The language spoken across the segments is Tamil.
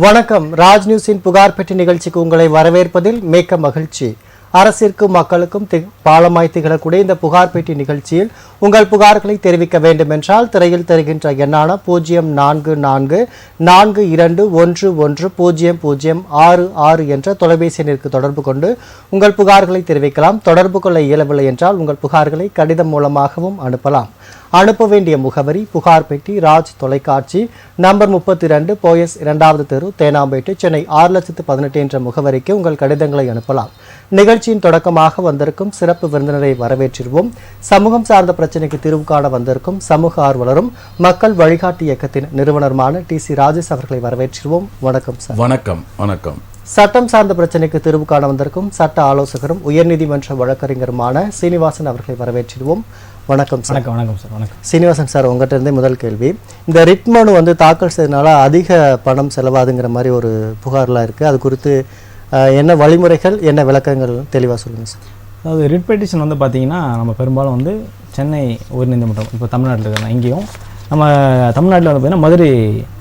வணக்கம். ராஜ் நியூஸின் புகார் பெட்டி நிகழ்ச்சிக்கு உங்களை வரவேற்பதில் மிக்க மகிழ்ச்சி. அரசிற்கும் மக்களுக்கும் பாலமாய் திகழக்கூடிய இந்த புகார் பெட்டி நிகழ்ச்சியில் உங்கள் புகார்களை தெரிவிக்க வேண்டும் என்றால் திரையில் தெரிகின்ற எண்ணான 0442211006 என்ற தொலைபேசி எண்ணிற்கு தொடர்பு கொண்டு உங்கள் புகார்களை தெரிவிக்கலாம். தொடர்பு கொள்ள இயலவில்லை என்றால் உங்கள் புகார்களை கடிதம் மூலமாகவும் அனுப்பலாம். அனுப்ப வேண்டிய முகவரி புகார் பெட்டி, ராஜ் தொலைக்காட்சி, நம்பர் 32, போயஸ் 2வது தெரு, தேனாம்பேட்டை, சென்னை 6,18,000 என்ற முகவரிக்கு உங்கள் கடிதங்களை அனுப்பலாம். நிகழ்ச்சியின் தொடக்கமாக வந்திருக்கும் சிறப்பு விருந்தினரை வரவேற்றிருவோம். சமூகம் சார்ந்த பிரச்சனைக்கு தீர்வு காண வந்திருக்கும் சமூக ஆர்வலரும் மக்கள் வழிகாட்டி இயக்கத்தின் நிறுவனருமான TC ராஜேஷ் அவர்களை வரவேற்றிருவோம். வணக்கம் சார். வணக்கம். வணக்கம். சட்டம் சார்ந்த பிரச்சனைக்கு தீர்வு காண வந்திருக்கும் சட்ட ஆலோசகரும் உயர்நீதிமன்ற வழக்கறிஞருமான சீனிவாசன் அவர்களை வரவேற்றிடுவோம். வணக்கம் சார். வணக்கம் சார். வணக்கம் சீனிவாசன் சார், உங்கள்கிட்ட இருந்தே முதல் கேள்வி. இந்த ரிட் மனு தாக்கல் செய்தனால அதிக பணம் செலவாதுங்கிற மாதிரி ஒரு புகார்லாம் இருக்குது. அது குறித்து என்ன வழிமுறைகள், என்ன விளக்கங்கள் தெளிவாக சொல்லுங்கள் சார். அதாவது ரிட் பெட்டிஷன் பார்த்தீங்கன்னா நம்ம பெரும்பாலும் சென்னை உயர்நீதிமன்றம், இப்போ தமிழ்நாட்டில் இருக்கிற இங்கேயும் நம்ம தமிழ்நாட்டில் பார்த்தீங்கன்னா மதுரை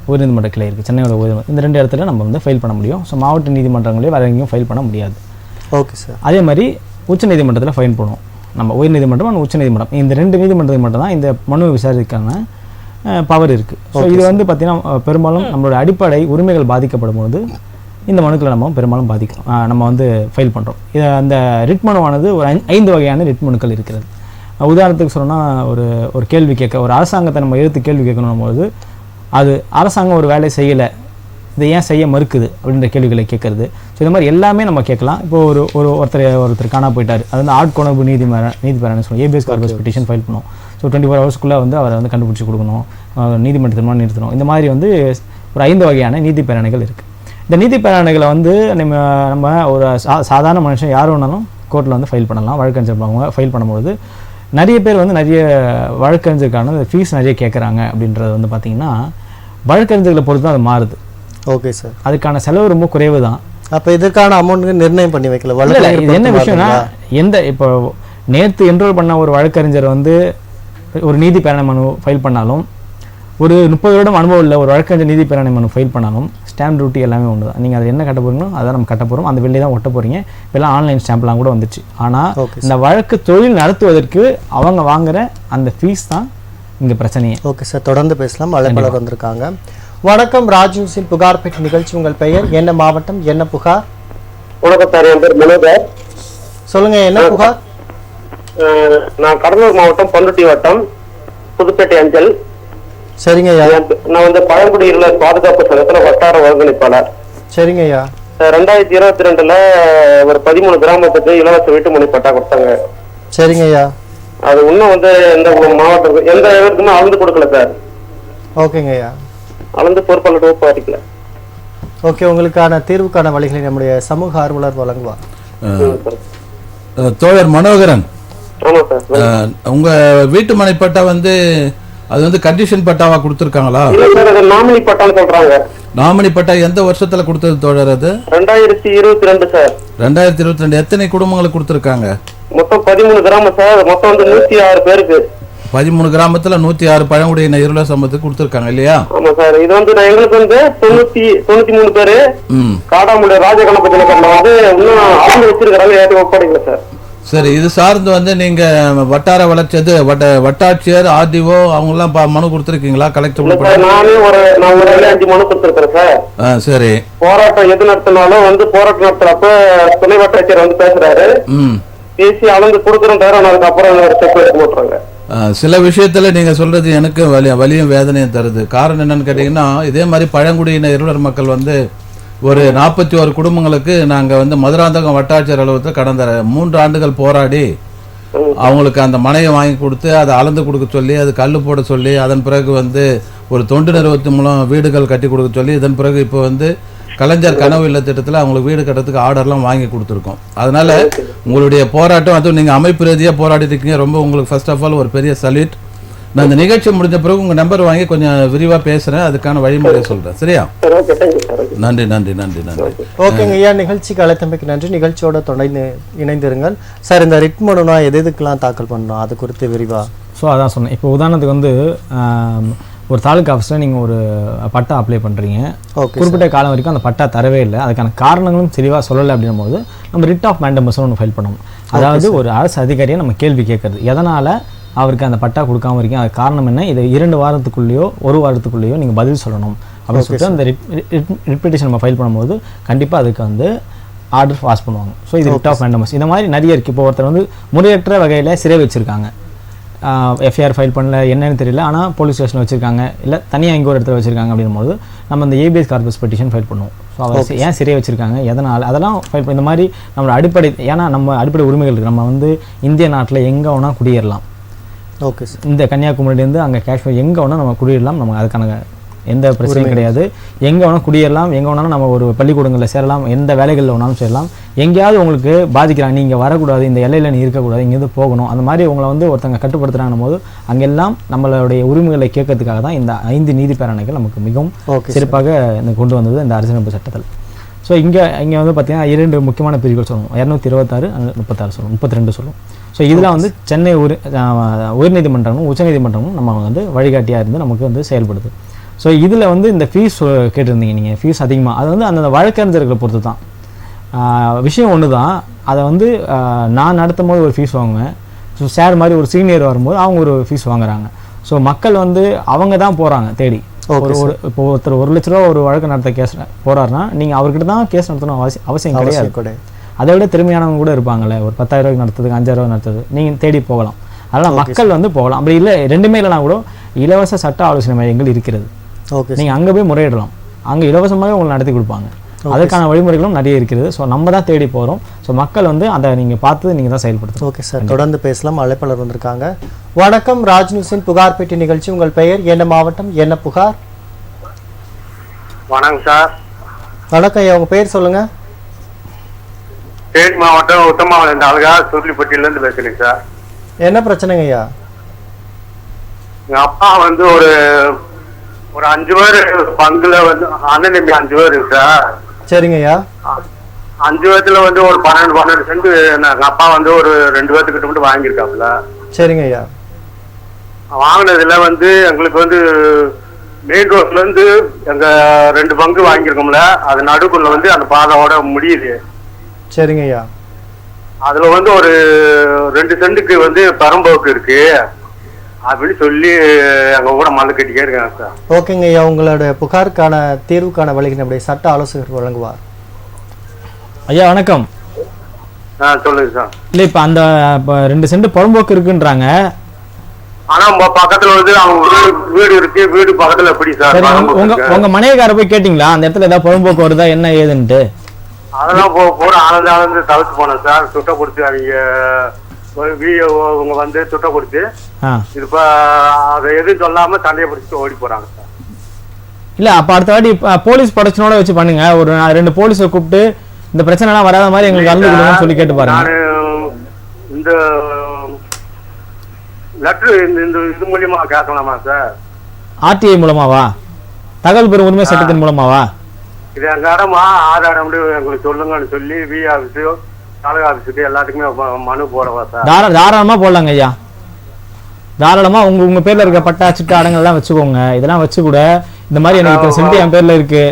உயர்நீதிமன்ற கிளை இருக்குது, சென்னையோட உயர்நீதிமன்றம். இந்த 2 இடத்துல நம்ம ஃபைல் பண்ண முடியும். ஸோ மாவட்ட நீதிமன்றங்களே வேறு எங்கேயும் ஃபைல் பண்ண முடியாது. Okay sir. அதே மாதிரி உச்ச நீதிமன்றத்தில் ஃபைல் பண்ணுவோம். நம்ம உயர்நீதிமன்றம் அண்ட் உச்ச நீதிமன்றம், இந்த 2 நீதிமன்றத்துக்கு மட்டும் தான் இந்த மனு விசாரிக்கான பவர் இருக்குது. ஸோ இது பார்த்திங்கன்னா பெரும்பாலும் நம்மளோட அடிப்படை உரிமைகள் பாதிக்கப்படும் போது இந்த மனுக்களை நம்ம பெரும்பாலும் நம்ம ஃபைல் பண்ணுறோம். இது அந்த ரிட் மனுவானது ஒரு 5 வகையான ரிட் மனுக்கள் இருக்கிறது. உதாரணத்துக்கு சொன்னால் ஒரு கேள்வி கேட்க, ஒரு அரசாங்கத்தை நம்ம எடுத்து கேள்வி கேட்கணும் போது அது அரசாங்கம் ஒரு வேலை செய்யலை, இதை ஏன் செய்ய மறுக்குது அப்படின்ற கேள்விகளை கேட்கறது. ஸோ இந்த மாதிரி எல்லாமே நம்ம கேட்கலாம். இப்போ ஒருத்தர் காணா போயிட்டார், அது ஆட்கொணர்வு நீதிபேரன்னு சொல்லுவோம், ஏபிஎஸ் கார்பஸ் பெட்டிஷன் ஃபைல் பண்ணுவோம். ஸோ 24 ஹவர்ஸ்க்குள்ளே அவரை கண்டுபிடிச்சி கொடுக்கணும், நீதிமன்றத்தில் நிறுத்தணும். இந்த மாதிரி ஒரு 5 வகையான நீதி பேரணைகள் இருக்குது. இந்த நீதி பேரணைகளை நம்ம ஒரு சாதாரண மனுஷன் யார் வேணாலும் கோர்ட்டில் ஃபைல் பண்ணலாம். வழக்கறிஞர் ஃபைல் பண்ணும்போது நிறைய பேர் நிறைய வழக்கறிஞருக்கான ஃபீஸ் நிறைய கேட்குறாங்க. அப்படின்றது பார்த்திங்கன்னா வழக்கறிஞர்களை பொறுத்து தான் அது மாறுது. Okay sir. அதுக்கான செலவு ரொம்ப குறைவு தான். அப்போ இதற்கான அமௌண்ட்டு நிர்ணயம் பண்ணி வைக்கல. இது என்ன விஷயம்னா, இப்போ நேற்று என்ரோல் பண்ண ஒரு வழக்கறிஞர் ஒரு நீதி பேரணை மனு ஃபைல் பண்ணாலும், ஒரு 30 வருடம் அனுபவம் இல்லை ஒரு வழக்கறிஞர் நீதி பேரணை மனு ஃபைல் பண்ணாலும் ஸ்டாம்ப் டியூட்டி எல்லாமே ஒன்று தான். நீங்கள் அதை என்ன கட்ட போகிறீங்களோ அதை நம்ம கட்ட போகிறோம். அந்த வெளியே தான் ஒட்ட போகிறீங்க. இப்போல்லாம் ஆன்லைன் ஸ்டாம்ப்லாம் கூட வந்துச்சு. ஆனால் இந்த வழக்கு தொழில் நடத்துவதற்கு அவங்க வாங்குற அந்த ஃபீஸ் தான் இங்கே பிரச்சனையே. ஓகே சார், தொடர்ந்து பேசலாம். அழைப்பாளர் வந்திருக்காங்க. வணக்கம். ராஜ் நியூஸின் புகார் பெட்டி நிகழ்ச்சி. உங்கள் பெயர் என்ன, மாவட்டம் என்ன, புகார்? வணக்கம் சார், என் பேர் மனோகர். சொல்லுங்க, என்ன புகார்? நான் கடலூர் மாவட்டம் பண்ருட்டி வட்டம் புதுப்பேட்டை அஞ்சல். சரிங்க ஐயா. நான் பழங்குடியினர் பாதுகாப்பு சங்கத்துல வட்டார ஒருங்கிணைப்பாளர். சரிங்க ஐயா. 2022 ஒரு 13 கிராமத்துக்கு இலவச வீட்டு மனை பட்டா கொடுத்தாங்க. சரிங்க ஐயா. அது இன்னும் இந்த மாவட்டத்துக்கு எந்த இடத்துக்குமே அளந்து கொடுக்கல சார். ஓகேங்க ஐயா. அளந்து பொறுப்பாளர் வகுப்பு அடிக்கல. ஓகே, உங்களுக்கான தீர்வுக்கான வழிகளை நம்முடைய சமூக ஆர்வலர் வழங்குவார். தோழர் மனோகரன், ஆமா சார். உங்க வீட்டு மனை பட்டா அது கண்டிஷன் பட்டாவா கொடுத்திருக்காங்களா? இல்ல சார், அது நாமினி பட்டான்னு சொல்றாங்க. நாமினி பட்டா எந்த வருஷத்துல கொடுத்தது தோழர்? அது 2022 சார். 2022. எத்தனை குடும்பங்களுக்கு கொடுத்திருக்காங்க? மொத்தம் 13 கிராமம் சார். மொத்தம் 106 பேருக்கு. 13 கிராமத்துல 106 பழங்குடியினர் இருள சமூகத்துக்கு கொடுத்திருக்காங்க இல்லையா? ஆமா சார். இது எங்களுக்கு 93 பேரு காடாமுடி ராஜகணபதி நகர்ல இன்னும் ஆழ்ந்து வச்சிருக்கிறாங்க, ஏற்றி ஒப்படைக்கல சார். சரி, இது சார்ந்து நீங்க வட்டார வளர்ச்சி வட்டாட்சியர், ஆர்டிஓ அவங்க எல்லாம் மனு கொடுத்திருக்கீங்களா? கலெக்டர் நானே ஒரு 5 மனு கொடுத்திருக்கிறேன் சார். சரி, போராட்டம் எது நடத்தினாலும் போராட்டம் நடத்துறப்ப துணை வட்டாட்சியர் பேசுறாரு, பேசி அளந்து கொடுக்குறோம். அதுக்கப்புறம் ஸ்டெப் எடுக்க மாட்டாங்க. சில விஷயத்துல நீங்க சொல்றது எனக்கு வலியும் வேதனையும் தருது. காரணம் என்னன்னு கேட்டீங்கன்னா, இதே மாதிரி பழங்குடியின இருளர் மக்கள் ஒரு 41 குடும்பங்களுக்கு நாங்க மதுராந்தகம் வட்டாட்சியர் அலுவலகத்தில் கடந்த 3 ஆண்டுகள் போராடி அவங்களுக்கு அந்த மனையை வாங்கி கொடுத்து அதை அளந்து கொடுக்க சொல்லி, அது கல் போட சொல்லி, அதன் பிறகு ஒரு தொண்டு நிறுவனத்தின் மூலம் வீடுகள் கட்டி கொடுக்க சொல்லி, இதன் பிறகு இப்போ கலைஞர் கனவு இல்ல திட்டத்தில் அவங்களுக்கு வீடு கட்டுறதுக்கு ஆர்டர்லாம் வாங்கி கொடுத்துருக்கோம். அதனால உங்களுடைய போராட்டம், அதுவும் நீங்கள் அமைப்பு ரீதியாக போராடிட்டு இருக்கீங்க, ரொம்ப உங்களுக்கு ஃபர்ஸ்ட் ஆஃப் ஆல் ஒரு பெரிய சல்யூட். நான் இந்த நிகழ்ச்சி முடிஞ்ச பிறகு உங்கள் நம்பர் வாங்கி கொஞ்சம் விரிவாக பேசுகிறேன், அதுக்கான வழிமுறையை சொல்கிறேன். சரியா? நன்றி நன்றி நன்றி நன்றி. ஓகேங்க ஐயா, நிகழ்ச்சிக்கு அழைத்தமைக்கு நன்றி. நிகழ்ச்சியோட தொடர்ந்து இணைந்திருங்கள் சார். இந்த ரிட் மனுனா எதுக்கெல்லாம் தாக்கல் பண்ணணும் அது குறித்து விரிவாக? ஸோ அதான் சொன்னேன். இப்போ உதாரணத்துக்கு ஒரு தாலுக்கா ஆஃபீஸில் நீங்கள் ஒரு பட்டா அப்ளை பண்ணுறீங்க, குறிப்பிட்ட காலம் வரைக்கும் அந்த பட்டா தரவே இல்லை, அதுக்கான காரணங்களும் தெளிவாக சொல்லலை அப்படின்னும் போது நம்ம ரிட் ஆஃப் மேண்டமஸ்னு ஒன்று ஃபைல் பண்ணுவோம். அதாவது ஒரு அரசு அதிகாரியை நம்ம கேள்வி கேட்கறது, எதனால் அவருக்கு அந்த பட்டா கொடுக்காம இருக்கீங்க, அது காரணம் என்ன, இதை 2 வாரத்துக்குள்ளேயோ 1 வாரத்துக்குள்ளேயோ நீங்கள் பதில் சொல்லணும் அப்படின்னு சொல்லிட்டு அந்த ரிட் பெட்டிஷன் நம்ம ஃபைல் பண்ணும்போது கண்டிப்பாக அதுக்கு வந்து ஆர்டர் பாஸ் பண்ணுவாங்க. ஸோ இது ரிட் ஆஃப் மேண்டமஸ். இந்த மாதிரி நிறைய இருக்குது. இப்போ ஒருத்தர் வந்து முறையற்ற வகையில் சிறை வச்சுருக்காங்க, எஃப்ஐஆர் ஃபைல் பண்ணல, என்னன்னு தெரியல, ஆனால் போலீஸ் ஸ்டேஷன் வச்சுருக்காங்க, இல்லை தனியாக இங்கே ஒரு இடத்துல வச்சுருக்காங்க அப்படின்போது நம்ம அந்த ஏபிஎஸ் கார்பஸ் பெட்டிஷன் ஃபைல் பண்ணுவோம். ஸோ அவர் ஏன் சிறையை வச்சுருக்காங்க, எதனால், அதெல்லாம் ஃபைல் பண்ணி இந்த மாதிரி நம்மளோட அடிப்படை, ஏன்னா நம்ம அடிப்படை உரிமைகள் இருக்குது. நம்ம வந்து இந்திய நாட்டில் எங்கே வேணால் குடியேறலாம். Okay sir. இந்த கன்னியாகுமரியிலேருந்து அங்கே காஷ்மீர் எங்கே வேணால் நம்ம குடியேறலாம், நம்ம அதுக்கான எந்த பிரச்சனையும் கிடையாது. எங்கே வேணால் குடியேறலாம், எங்கே வேணாலும் நம்ம ஒரு பள்ளிக்கூடங்களில் சேரலாம், எந்த வேலைகளில் வேணாலும் சேரலாம். எங்கேயாவது உங்களுக்கு பாதிக்கிறாங்க, நீங்கள் வரக்கூடாது, இந்த எல்லையில் நீ இருக்கக்கூடாது, இங்கேருந்து போகணும், அந்த மாதிரி உங்களை வந்து ஒருத்தங்க கட்டுப்படுத்துகிறாங்கன்னும் போது அங்கெல்லாம் நம்மளுடைய உரிமைகளை கேட்கறதுக்காக தான் இந்த 5 நீதி பேரணைகள் நமக்கு மிகவும் சிறப்பாக கொண்டு வந்தது இந்த அரசியலமைப்பு சட்டத்தில். ஸோ இங்கே வந்து பார்த்தீங்கன்னா 2 முக்கியமான பிரிவுகள் சொல்லுவோம், 226 36 சொல்லுவோம், 32 சொல்லுவோம். ஸோ இதில் வந்து சென்னை உயர்நீதிமன்றமும் உச்சநீதிமன்றமும் நம்ம வந்து வழிகாட்டியாக இருந்து நமக்கு வந்து செயல்படுது. ஸோ இதில் வந்து இந்த ஃபீஸ் கேட்டிருந்தீங்க நீங்கள், ஃபீஸ் அதிகமாக, அது வந்து அந்த வழக்கறிஞர்களை பொறுத்து தான். விஷயம் ஒன்று தான், அதை வந்து நான் நடத்தும் போது ஒரு ஃபீஸ் வாங்குவேன், ஸோ சார் மாதிரி ஒரு சீனியர் வரும்போது அவங்க ஒரு ஃபீஸ் வாங்குறாங்க. ஸோ மக்கள் வந்து அவங்க தான் போகிறாங்க தேடி. இப்போ ஒருத்தர் 1 லட்ச ரூபா ஒரு வழக்கு நடத்த கேஸ் போகிறாருன்னா நீங்கள் அவர்கிட்ட தான் கேஸ் நடத்தணும் அவசியம் கிடையாது. அதை விட திறமையானவங்க கூட இருப்பாங்களே, ஒரு 10,000 ரூபாய்க்கு நடத்துறதுக்கு 5,000 ரூபாய் நடத்துறது நீங்கள் தேடி போகலாம். அதனால் மக்கள் வந்து போகலாம். அப்படி இல்லை, 2மே இல்லைனா கூட இலவச சட்ட ஆலோசனை மையங்கள் இருக்கிறது. நீங்கள் அங்கே போய் முறையிடலாம், அங்கே இலவசமாகவே உங்களை நடத்தி கொடுப்பாங்க. அதுக்கான வழிமுறைகளும் நிறைய இருக்கிறது. ஸோ நம்ம தான் தேடி போகிறோம். ஸோ மக்கள் வந்து அதை நீங்கள் பார்த்து நீங்கள் தான் செயல்படுத்தணும். ஓகே சார், தொடர்ந்து பேசலாம். அழைப்பாளர் வந்திருக்காங்க. வணக்கம், ராஜ் நியூஸின் புகார் பெட்டி நிகழ்ச்சி. உங்கள் பெயர் என்ன, மாவட்டம் என்ன, புகார்? வணக்கம் சார். வணக்கம் ஐயா, உங்கள் பெயர் சொல்லுங்கள். தேனி மாவட்டம் உத்தமாவளம் தாலுகா சூர்லிப்பட்டியிலேருந்து பேசுகிறேன் சார். என்ன பிரச்சனைங்க ஐயா? எங்கள் அப்பா வந்து ஒரு 5 பேர் பங்குல வந்து அண்ணன் தம்பி 5 பேர் இருக்கு சார். சரிங்க ஐயா. 5 பேர்த்துல வந்து ஒரு 12 சென்ட் எங்க அப்பா வந்து ஒரு 2 பேர்த்துக்கிட்ட மட்டும் வாங்கியிருக்காப்புல. சரிங்க ஐயா. வாங்கினதுல வந்து எங்களுக்கு வந்து மெயின் ரோட்ல இருந்து எங்க 2 பங்கு வாங்கியிருக்கோம்ல, அது நடுக்குள்ள வந்து அந்த பாதையோட முடியுது. சரிங்க ஐயா. அதுல வந்து ஒரு 2 சென்ட்டுக்கு வந்து பரம்போக்கு இருக்கு அப்படின்னு சொல்லி எங்க கூட மல்லு கட்டிக்கே இருக்காங்க சார். ஓகேங்க ஐயா, உங்களோட புகாருக்கான தீர்வுக்கான வழிகள் நம்முடைய சட்ட ஆலோசகர் வழங்குவார். ஐயா வணக்கம். சொல்லுங்க சார். இல்லை, இப்போ அந்த 2 சென்ட் புறம்போக்கு இருக்குன்றாங்க, ஆனா பக்கத்துல வந்து அவங்க வீடு இருக்கு, வீடு பக்கத்துல எப்படி சார்? உங்க மனைவிக்கார போய் கேட்டீங்களா அந்த இடத்துல ஏதாவது புறம்போக்கு வருதா என்ன ஏதுன்ட்டு? அதெல்லாம் போற ஆனந்து தவிர்த்து போனேன் சார். துட்ட கொடுத்து அவங்க வந்து துட்ட கொடுத்து இப்ப அதை எதுவும் சொல்லாம சண்டையை பிடிச்சிட்டு ஓடி போறாங்க சார். இல்ல, அப்ப அடுத்த வாட்டி போலீஸ் ப்ரொடக்ஷனோட வச்சு பண்ணுங்க. ஒரு 2 போலீஸை கூப்பிட்டு இந்த பிரச்சனை எல்லாம் வராத மாதிரி எங்களுக்கு கலந்து கொடுங்கன்னு சொல்லி கேட்டு பாருங்க. இந்த லெட்டர் இந்த இது மூலியமா கேட்கலாமா சார்? ஆர்டிஐ மூலமாவா, தகவல் பெறும் உரிமை சட்டத்தின் மூலமாவா? இது எங்க இடமா ஆதாரம் எங்களுக்கு சொல்லுங்கன்னு சொல்லி வி ஆபீஸ் தாலுகா ஆபீஸுக்கு எல்லாத்துக்குமே மனு போடவா சார்? தாராளமா போடலாங்க ஐயா, தாராளமா உங்க பேர்ல இருக்க பட்டா சிட்டா அடங்கல் எல்லாம் வச்சுக்கோங்க. இதெல்லாம் வச்சு கூட இந்த மாதிரி எனக்கு சென்ட் என் பேர்ல இருக்கு,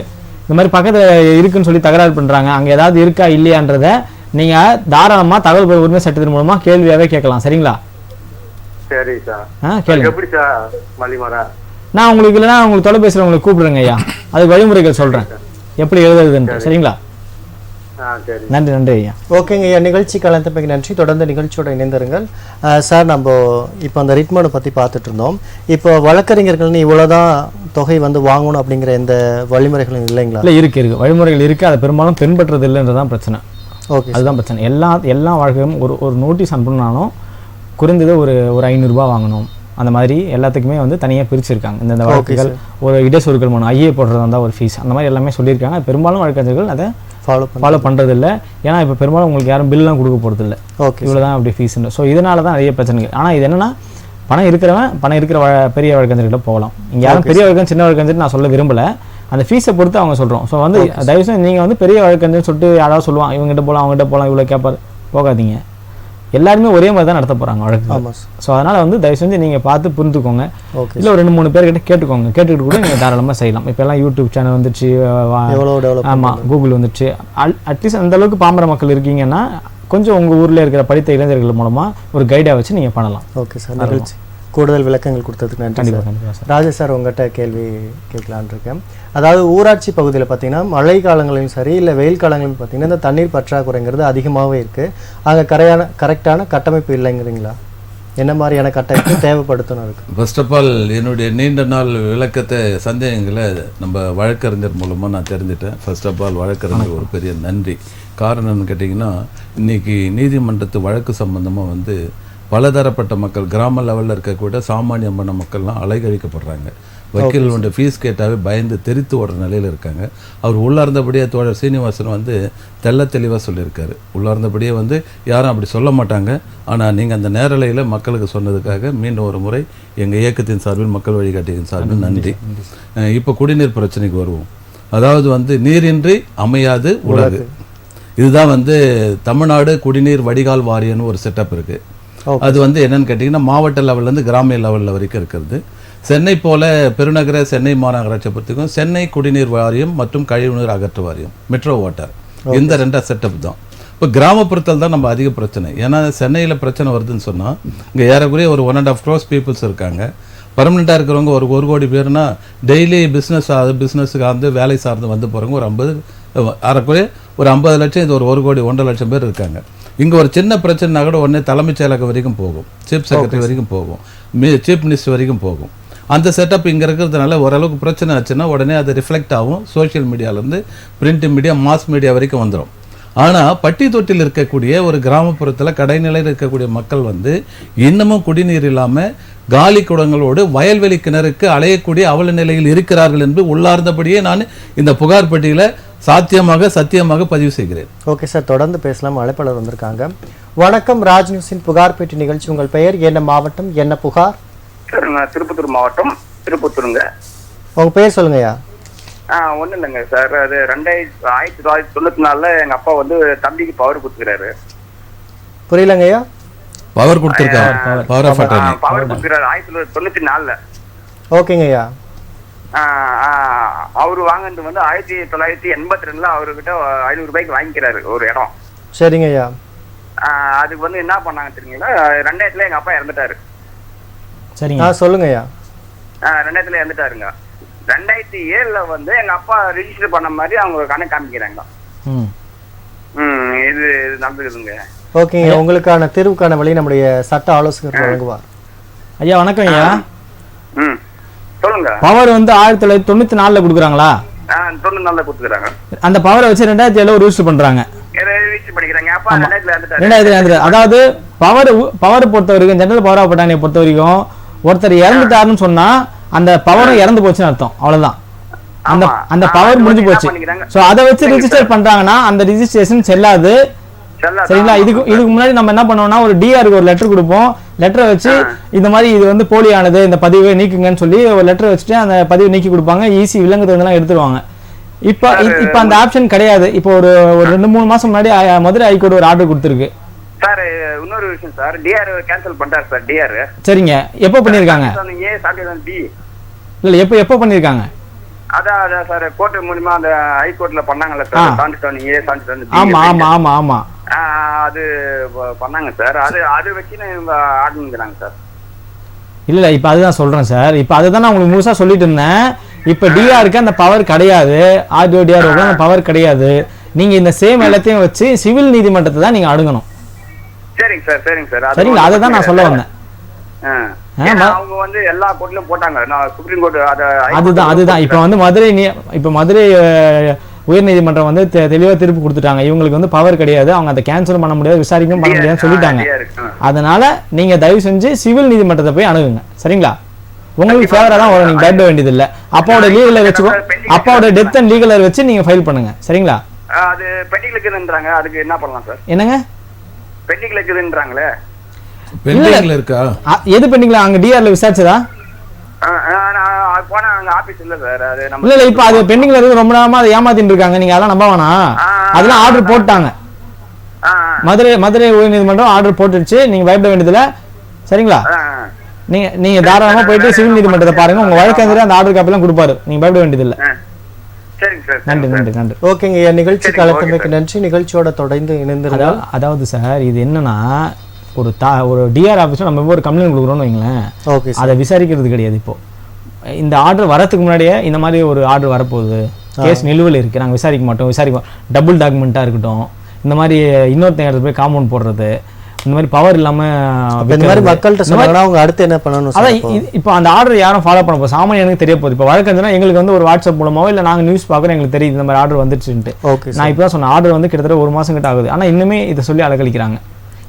இந்த மாதிரி பக்கத்துல இருக்குன்னு சொல்லி தகராறு பண்றாங்க, அங்க ஏதாவது இருக்கா இல்லையான்றத நீங்க தாராளமா தகவல் பெறும் உரிமை சட்டத்தின் மூலமா கேள்வியாவே கேட்கலாம். சரிங்களா? சரி சார். கேளுங்க. எப்படி சார் மலிமரா? நான் உங்களுக்கு இல்லைன்னா உங்களுக்கு தொலைபேசியில் உங்களுக்கு கூப்பிடுறேங்க ஐயா, அது வழிமுறைகள் சொல்றேன் எப்படி எழுதுறதுன்னு. சரிங்களா? நன்றி நன்றி ஐயா. ஓகேங்க ஐயா, நிகழ்ச்சி கலந்தமைக்கு நன்றி. தொடர்ந்து நிகழ்ச்சியோட இணைந்திருங்கள் சார். நம்ம இப்போ அந்த ரிட்மனை பற்றி பார்த்துட்டு இருந்தோம். இப்போ வழக்கறிஞர்கள்னு இவ்வளோதான் தொகை வந்து வாங்கணும் அப்படிங்கிற எந்த வழிமுறைகளும் இல்லைங்களா? இல்லை, இருக்கு வழிமுறைகள் இருக்குது, அதை பெரும்பாலும் பின்பற்றுறது இல்லைன்றதான் பிரச்சனை. ஓகே, அதுதான் பிரச்சனை. எல்லா வாழ்க்கையும் ஒரு நோட்டீஸ் அனுப்பணும்னாலும் குறைந்தது ஒரு 500 ரூபாய் வாங்கணும். அந்த மாதிரி எல்லாத்துக்குமே வந்து தனியாக பிரிச்சிருக்காங்க. இந்த வழக்குகள் ஒரு இடைச்சொருக்கள் மனு ஐஏ போடுறது வந்தால் ஒரு ஃபீஸ், அந்த மாதிரி எல்லாமே சொல்லியிருக்காங்க. பெரும்பாலும் வழக்கறிஞர்கள் அதை ஃபாலோ பண்ணுறது இல்லை. ஏன்னா இப்போ பெரும்பாலும் உங்களுக்கு யாரும் பில்லாம் கொடுக்க போகிறது இல்லை. ஓகே, இவ்வளோ தான் அப்படி ஃபீஸ்ன்னு. ஸோ இதனால தான் நிறைய பிரச்சனைகள். ஆனால் இது என்னன்னா, பணம் இருக்கிற பெரிய வழக்கறிஞர்கிட்ட போகலாம். இங்கே யாரும் பெரிய வழக்கறிஞர் சின்ன வழக்கறிஞர் நான் சொல்ல விரும்பலை, அந்த ஃபீஸை பொறுத்து அவங்க சொல்கிறோம். ஸோ வந்து தயவுசெய்து நீங்கள் வந்து பெரிய வழக்கறிஞர் சொல்லிட்டு யாராவது சொல்லுவாங்க இவங்ககிட்ட போகலாம் அவங்ககிட்ட போகலாம் இவ்வளோ கேட்பார், போகாதீங்க. எல்லாருமே ஒரே மாதிரி தான் நடத்த போகிறாங்க வழக்கு. ஆமாம் சார். ஸோ அதனால் வந்து தயவு செஞ்சு நீங்கள் பார்த்து புரிஞ்சுக்கோங்க. ஓகே. இல்லை ஒரு 2-3 பேர்கிட்ட கேட்டுக்கோங்க. கேட்டுக்கிட்டு கூட நீங்கள் தாராளமாக செய்யலாம். இப்போ எல்லாம் யூடியூப் சேனல் வந்துச்சு, எவ்வளோ டெவலப். ஆமாம், கூகுள் வந்துச்சு. அட்லீஸ்ட் அந்த அளவுக்கு பாமர மக்கள் இருக்கீங்கன்னா கொஞ்சம் உங்கள் ஊரில் இருக்கிற படித்த இளைஞர்கள் மூலமாக ஒரு கைடாக வச்சு நீங்கள் பண்ணலாம். Okay sir. நிகழ்ச்சி கூடுதல் விளக்கங்கள் கொடுத்ததுக்கு நன்றி சார். கண்டிப்பாக சார். ராஜேஷ் சார், உங்கள்கிட்ட கேள்வி கேட்கலான்னு இருக்கேன். அதாவது ஊராட்சி பகுதியில் பார்த்தீங்கன்னா மழை காலங்களையும் சரி இல்லை வெயில் காலங்களையும் பார்த்தீங்கன்னா இந்த தண்ணீர் பற்றாக்குறைங்கிறது அதிகமாகவே இருக்குது. அங்கே கரெக்டான கட்டமைப்பு இல்லைங்கிறீங்களா? என்ன மாதிரியான கட்டமைப்பு தேவைப்படுத்தணும் இருக்கு? ஃபர்ஸ்ட் ஆஃப் ஆல் என்னுடைய நீண்ட நாள் விளக்கத்தை சந்தேகங்களை நம்ம வழக்கறிஞர் மூலமாக நான் தெரிஞ்சுட்டேன். ஃபர்ஸ்ட் ஆஃப் ஆல் வழக்கறிஞர் ஒரு பெரிய நன்றி. காரணம் என்னன்னு கேட்டிங்கன்னா, இன்றைக்கி நீதிமன்றத்து வழக்கு சம்பந்தமாக வந்து பலதரப்பட்ட மக்கள், கிராம லெவலில் இருக்கக்கூடிய சாமானியமான மக்கள்லாம் அலைகழிக்கப்படுறாங்க. வக்கீல் ஃபீஸ் கேட்டாவே பயந்து தெரித்து ஓடுற நிலையில் இருக்காங்க. அவர் உள்ளார்ந்தபடியே தோழர் சீனிவாசன் வந்து தெள்ள தெளிவாக சொல்லியிருக்காரு. உள்ளார்ந்தபடியே வந்து யாரும் அப்படி சொல்ல மாட்டாங்க. ஆனால் நீங்கள் அந்த நேரலையில் மக்களுக்கு சொன்னதுக்காக மீண்டும் ஒரு முறை எங்கள் இயக்கத்தின் சார்பில், மக்கள் வழிகாட்டியின் சார்பில் நன்றி. இப்போ குடிநீர் பிரச்சனைக்கு வருவோம். அதாவது வந்து நீரின்றி அமையாது உலகு. இதுதான் வந்து தமிழ்நாடு குடிநீர் வடிகால் வாரியம்னு ஒரு செட்டப் இருக்குது. அது வந்து என்னன்னு கேட்டிங்கன்னா, மாவட்ட லெவல்லேருந்து கிராமிய லெவலில் வரைக்கும் இருக்கிறது. சென்னை போல பெருநகர சென்னை மாநகராட்சி பொறுத்துக்கும் சென்னை குடிநீர் வாரியம் மற்றும் கழிவுநீர் அகற்று வாரியம், மெட்ரோ வாட்டர், இந்த 2 செட்டப் தான். இப்போ கிராமப்புறத்தில் தான் நம்ம அதிக பிரச்சனை. ஏன்னா சென்னையில் பிரச்சனை வருதுன்னு சொன்னால் இங்கே ஏறக்குறைய ஒரு 1.5 crore பீப்புள்ஸ் இருக்காங்க. பர்மனெண்ட்டாக இருக்கிறவங்க ஒரு 1 கோடி பேர்னா டெய்லி பிஸ்னஸுக்கு வந்து வேலை சார்ந்து வந்து போகிறவங்க ஒரு 50, ஏறக்குறைய ஒரு 50 லட்சம், இது ஒரு 1 கோடி 1.5 லட்சம் பேர் இருக்காங்க. இங்கே ஒரு சின்ன பிரச்சனைனா கூட உடனே தலைமைச் செயலகம் வரைக்கும் போகும், சீஃப் செக்ரட்டரி வரைக்கும் போகும், சீஃப் மினிஸ்டர் வரைக்கும் போகும். அந்த செட்டப் இங்கே இருக்கிறதுனால ஓரளவுக்கு பிரச்சனை ஆச்சுன்னா உடனே அது ரிஃப்ளெக்ட் ஆகும். சோஷியல் மீடியாவிலேருந்து பிரிண்ட் மீடியா, மாஸ் மீடியா வரைக்கும் வந்துடும். ஆனால் பட்டி தொட்டியில் இருக்கக்கூடிய ஒரு கிராமப்புறத்தில் கடைநிலையில் இருக்கக்கூடிய மக்கள் வந்து இன்னமும் குடிநீர் இல்லாமல் காலி குடங்களோடு வயல்வெளி கிணறுக்கு அலையக்கூடிய அவல நிலையில் இருக்கிறார்கள் என்று உள்ளார்ந்தபடியே நான் இந்த புகார் பட்டியலை சத்தியமாக பதிவு செய்கிறேன். ஓகே சார், தொடர்ந்து பேசலாம். அழைப்பாளர் வந்திருக்காங்க. வணக்கம், ராஜ் நியூஸின் புகார் பெட்டி நிகழ்ச்சி. உங்கள் பெயர் என்ன, மாவட்டம் என்ன, புகார்? திருப்பத்தூர் மாவட்டம், திருப்பத்தூருங்க. உங்க பெயர் சொல்லுங்கய்யா. ஒன்றும் இல்லைங்க சார், அது 1994 எங்க அப்பா வந்து தம்பிக்கு பவர் கொடுத்துக்கிறாரு. புரியலங்கய்யா. பவர் கொடுத்துருக்காரு, பவர் கொடுத்துக்கிறாரு 1994. ஓகேங்கய்யா. அவரு வாங்கினது வந்து 1982 அவர்கிட்ட 500 ரூபாய்க்கு வாங்கிக்கிறாரு ஒரு இடம். சரிங்கய்யா. அதுக்கு வந்து என்ன பண்ணாங்க தெரியுங்களா, 2000 எங்க அப்பா இறந்துட்டாரு. சரிங்க, சொல்லுங்கய்யா. 2000 இறந்துட்டாருங்க. 2007 வந்து எங்க அப்பா ரிஜிஸ்டர் பண்ண மாதிரி அவங்க கணக்கு காமிக்கிறாங்க. இது நடந்துக்குதுங்க. ஓகேங்க, உங்களுக்கான தீர்வுக்கான வழி நம்முடைய சட்ட ஆலோசகர் வழங்குவார். ஐயா வணக்கம் ஐயா. சொல்லுங்க. பவர் வந்து 1994 கொடுக்குறாங்களா? 94 கொடுத்துக்கிறாங்க. அந்த பவரை வச்சு 2007 ரிஜிஸ்டர் பண்றாங்க. அதாவது பவர் பொறுத்த வரைக்கும், ஜெனரல் பவர் ஆஃப் அட்டார்னியை பொறுத்த வரைக்கும் ஒருத்தர் இறந்துட்டாருன்னு சொன்னா அந்த பவரும் இறந்து போச்சுன்னு அர்த்தம். அவ்வளவுதான். அந்த பவர் முடிஞ்சு போச்சு. சோ அதை வச்சு ரிஜிஸ்டர் பண்றாங்கன்னா அந்த ரிஜிஸ்ட்ரேஷன் செல்லாது. சரிங்களா? இதுக்கு முன்னாடி நம்ம என்ன பண்ணுவோம்னா ஒரு டிஆருக்கு ஒரு லெட்டர் கொடுப்போம். லெட்டரை வச்சு இந்த மாதிரி இது வந்து போலியானது, இந்த பதிவை நீக்குங்கன்னு சொல்லி ஒரு லெட்டரை வச்சுட்டு அந்த பதிவை நீக்கி கொடுப்பாங்க. ஈஸி விலங்குதெல்லாம் எடுத்துருவாங்க. இப்ப அந்த ஆப்ஷன் கிடையாது. இப்போ ஒரு 2-3 மாசம் முன்னாடி மதுரை ஹைகோர்ட் ஒரு ஆர்டர் கொடுத்துருக்கு. சார் இன்னொரு விஷயம் சார், டிஆர் கேன்சல் பண்ணிட்டாரு சார். டிஆர் சரிங்க, எப்போ பண்ணிருக்காங்க? இல்ல எப்போ பண்ணிருக்காங்க? அதான் சார் கோர்ட் மூலமா அந்த ஹைகோர்ட்ல பண்ணாங்கல்ல சார், ஆமா ஆமா ஆமா ஆமா அது பண்ணாங்க சார். அது வச்சு ஆர்டர்ங்கிறாங்க சார். இல்ல இப்ப அதுதான் சொல்றேன் சார். இப்ப அதுதான் நான் உங்களுக்கு முழுசா சொல்லிட்டு இருந்தேன். இப்ப டிஆருக்கு அந்த பவர் கிடையாது, ஆர்டிஓ டிஆருக்கு அந்த பவர் கிடையாது. நீங்க இந்த சேம் எல்லாத்தையும் வச்சு சிவில் நீதிமன்றத்தை தான் நீங்க அணுகணும். சரிங்க சார், சரிங்க சார். சரிங்களா? அதை தான் நான் சொல்ல வந்தேன். அவங்க வந்து எல்லா கோர்ட்லயும் போட்டாங்க. நான் சுப்ரீம் கோர்ட் அதுதான் இப்ப வந்து மதுரை உயர்நீதிமன்றம் வந்து தெளிவா திருப்பி கொடுத்துட்டாங்க. இவங்களுக்கு வந்து பவர் கிடையாது, அவங்க அதை கேன்சல் பண்ண முடியாது, விசாரிக்கவும் பண்ண முடியாதுன்னு சொல்லிட்டாங்க. அதனால நீங்க தயவு செஞ்சு சிவில் நீதிமன்றத்தை போய் அணுகுங்க. சரிங்களா? உங்களுக்கு ஃபேவரா தான் வரும், நீங்க பயப்பட வேண்டியது இல்ல. அப்பாவோட லீகலர் வச்சுக்கோ, அப்பாவோட டெத் அண்ட் லீகலர் வச்சு நீங்க ஃபைல் பண்ணுங்க. சரிங்களா? அது பெண்டிங்ல இருக்குன்றாங்க, அதுக்கு என்ன பண்ணலாம் சார்? என்னங்க பெண்டிங்ல இருக்குன்றாங்களே? பெண்டிங்ல இருக்கா? எது பெண்டிங்ல? அங்க டிஆர்ல விசாரிச்சதா? போனா அங்க ஆபீஸ் இல்ல சார். அது நம்ம இல்ல இப்ப அது பெண்டிங்ல இருக்கு, ரொம்ப நேரமா அதை ஏமாத்திட்டு இருக்காங்க. நீங்க அதெல்லாம் நம்ப வேணாம். அதெல்லாம் ஆர்டர் போட்டாங்க. மதுரை உயர்நீதிமன்றம் ஆர்டர் போட்டுடுச்சு, நீங்க பயப்பட வேண்டியதில்லை. சரிங்களா? நீங்க தாராளமா போயிட்டு சிவில் நீதிமன்றத்தை பாருங்க, உங்க வழக்கறிஞர் அந்த ஆர்டர் காப்பி எல்லாம் கொடுப்பாரு, நீங்க பயப்பட வேண்டியதில்லை. நன்றி நன்றி நன்றி. ஓகேங்க ஐயா, நிகழ்ச்சி கலந்தமைக்கு நன்றி. நிகழ்ச்சியோட தொடர்ந்து இணைந்திருந்தால் அதாவது சார், இது என்னன்னா ஒரு டிஆர் ஆஃபீஸில் நம்ம ஒரு கம்ப்ளைண்ட் கொடுக்குறோம்னு வைங்களேன், ஓகே அதை விசாரிக்கிறது கிடையாது. இப்போ இந்த ஆர்டர் வரதுக்கு முன்னாடியே இந்த மாதிரி ஒரு ஆர்டர் வரப்போகுது, கேஸ் நிலுவையில் இருக்குது, நாங்கள் விசாரிக்க மாட்டோம், டபுள் டாக்குமெண்ட்டாக இருக்கட்டும், இந்த மாதிரி இன்னொருத்தங்க போய் காம்பவுண்ட் போடுறது, இந்த மாதிரி பவர் இல்லாமல் இந்த மாதிரி மக்கள்கிட்ட சொன்னாங்கன்னா அவங்க அடுத்து என்ன பண்ணணும்? அதான் இப்போ அந்த ஆர்டர் யாரும் ஃபாலோ பண்ண போகுது, சாமானியனுக்கு தெரிய போகுது. இப்போ வழக்கறிஞர்னா எங்களுக்கு வந்து ஒரு வாட்ஸ்அப் மூலமாவோ இல்லை நாங்கள் நியூஸ் பார்க்குறோம், எங்களுக்கு தெரியுது இந்த மாதிரி ஆர்டர் வந்துச்சுன்ட்டு. ஓகே, நான் இப்போ தான் சொன்ன ஆர்டர் வந்து கிட்டத்தட்ட 1 மாதம் கிட்ட ஆகுது, ஆனால் இன்னுமே இதை சொல்லி அலக்கழிக்கிறாங்க.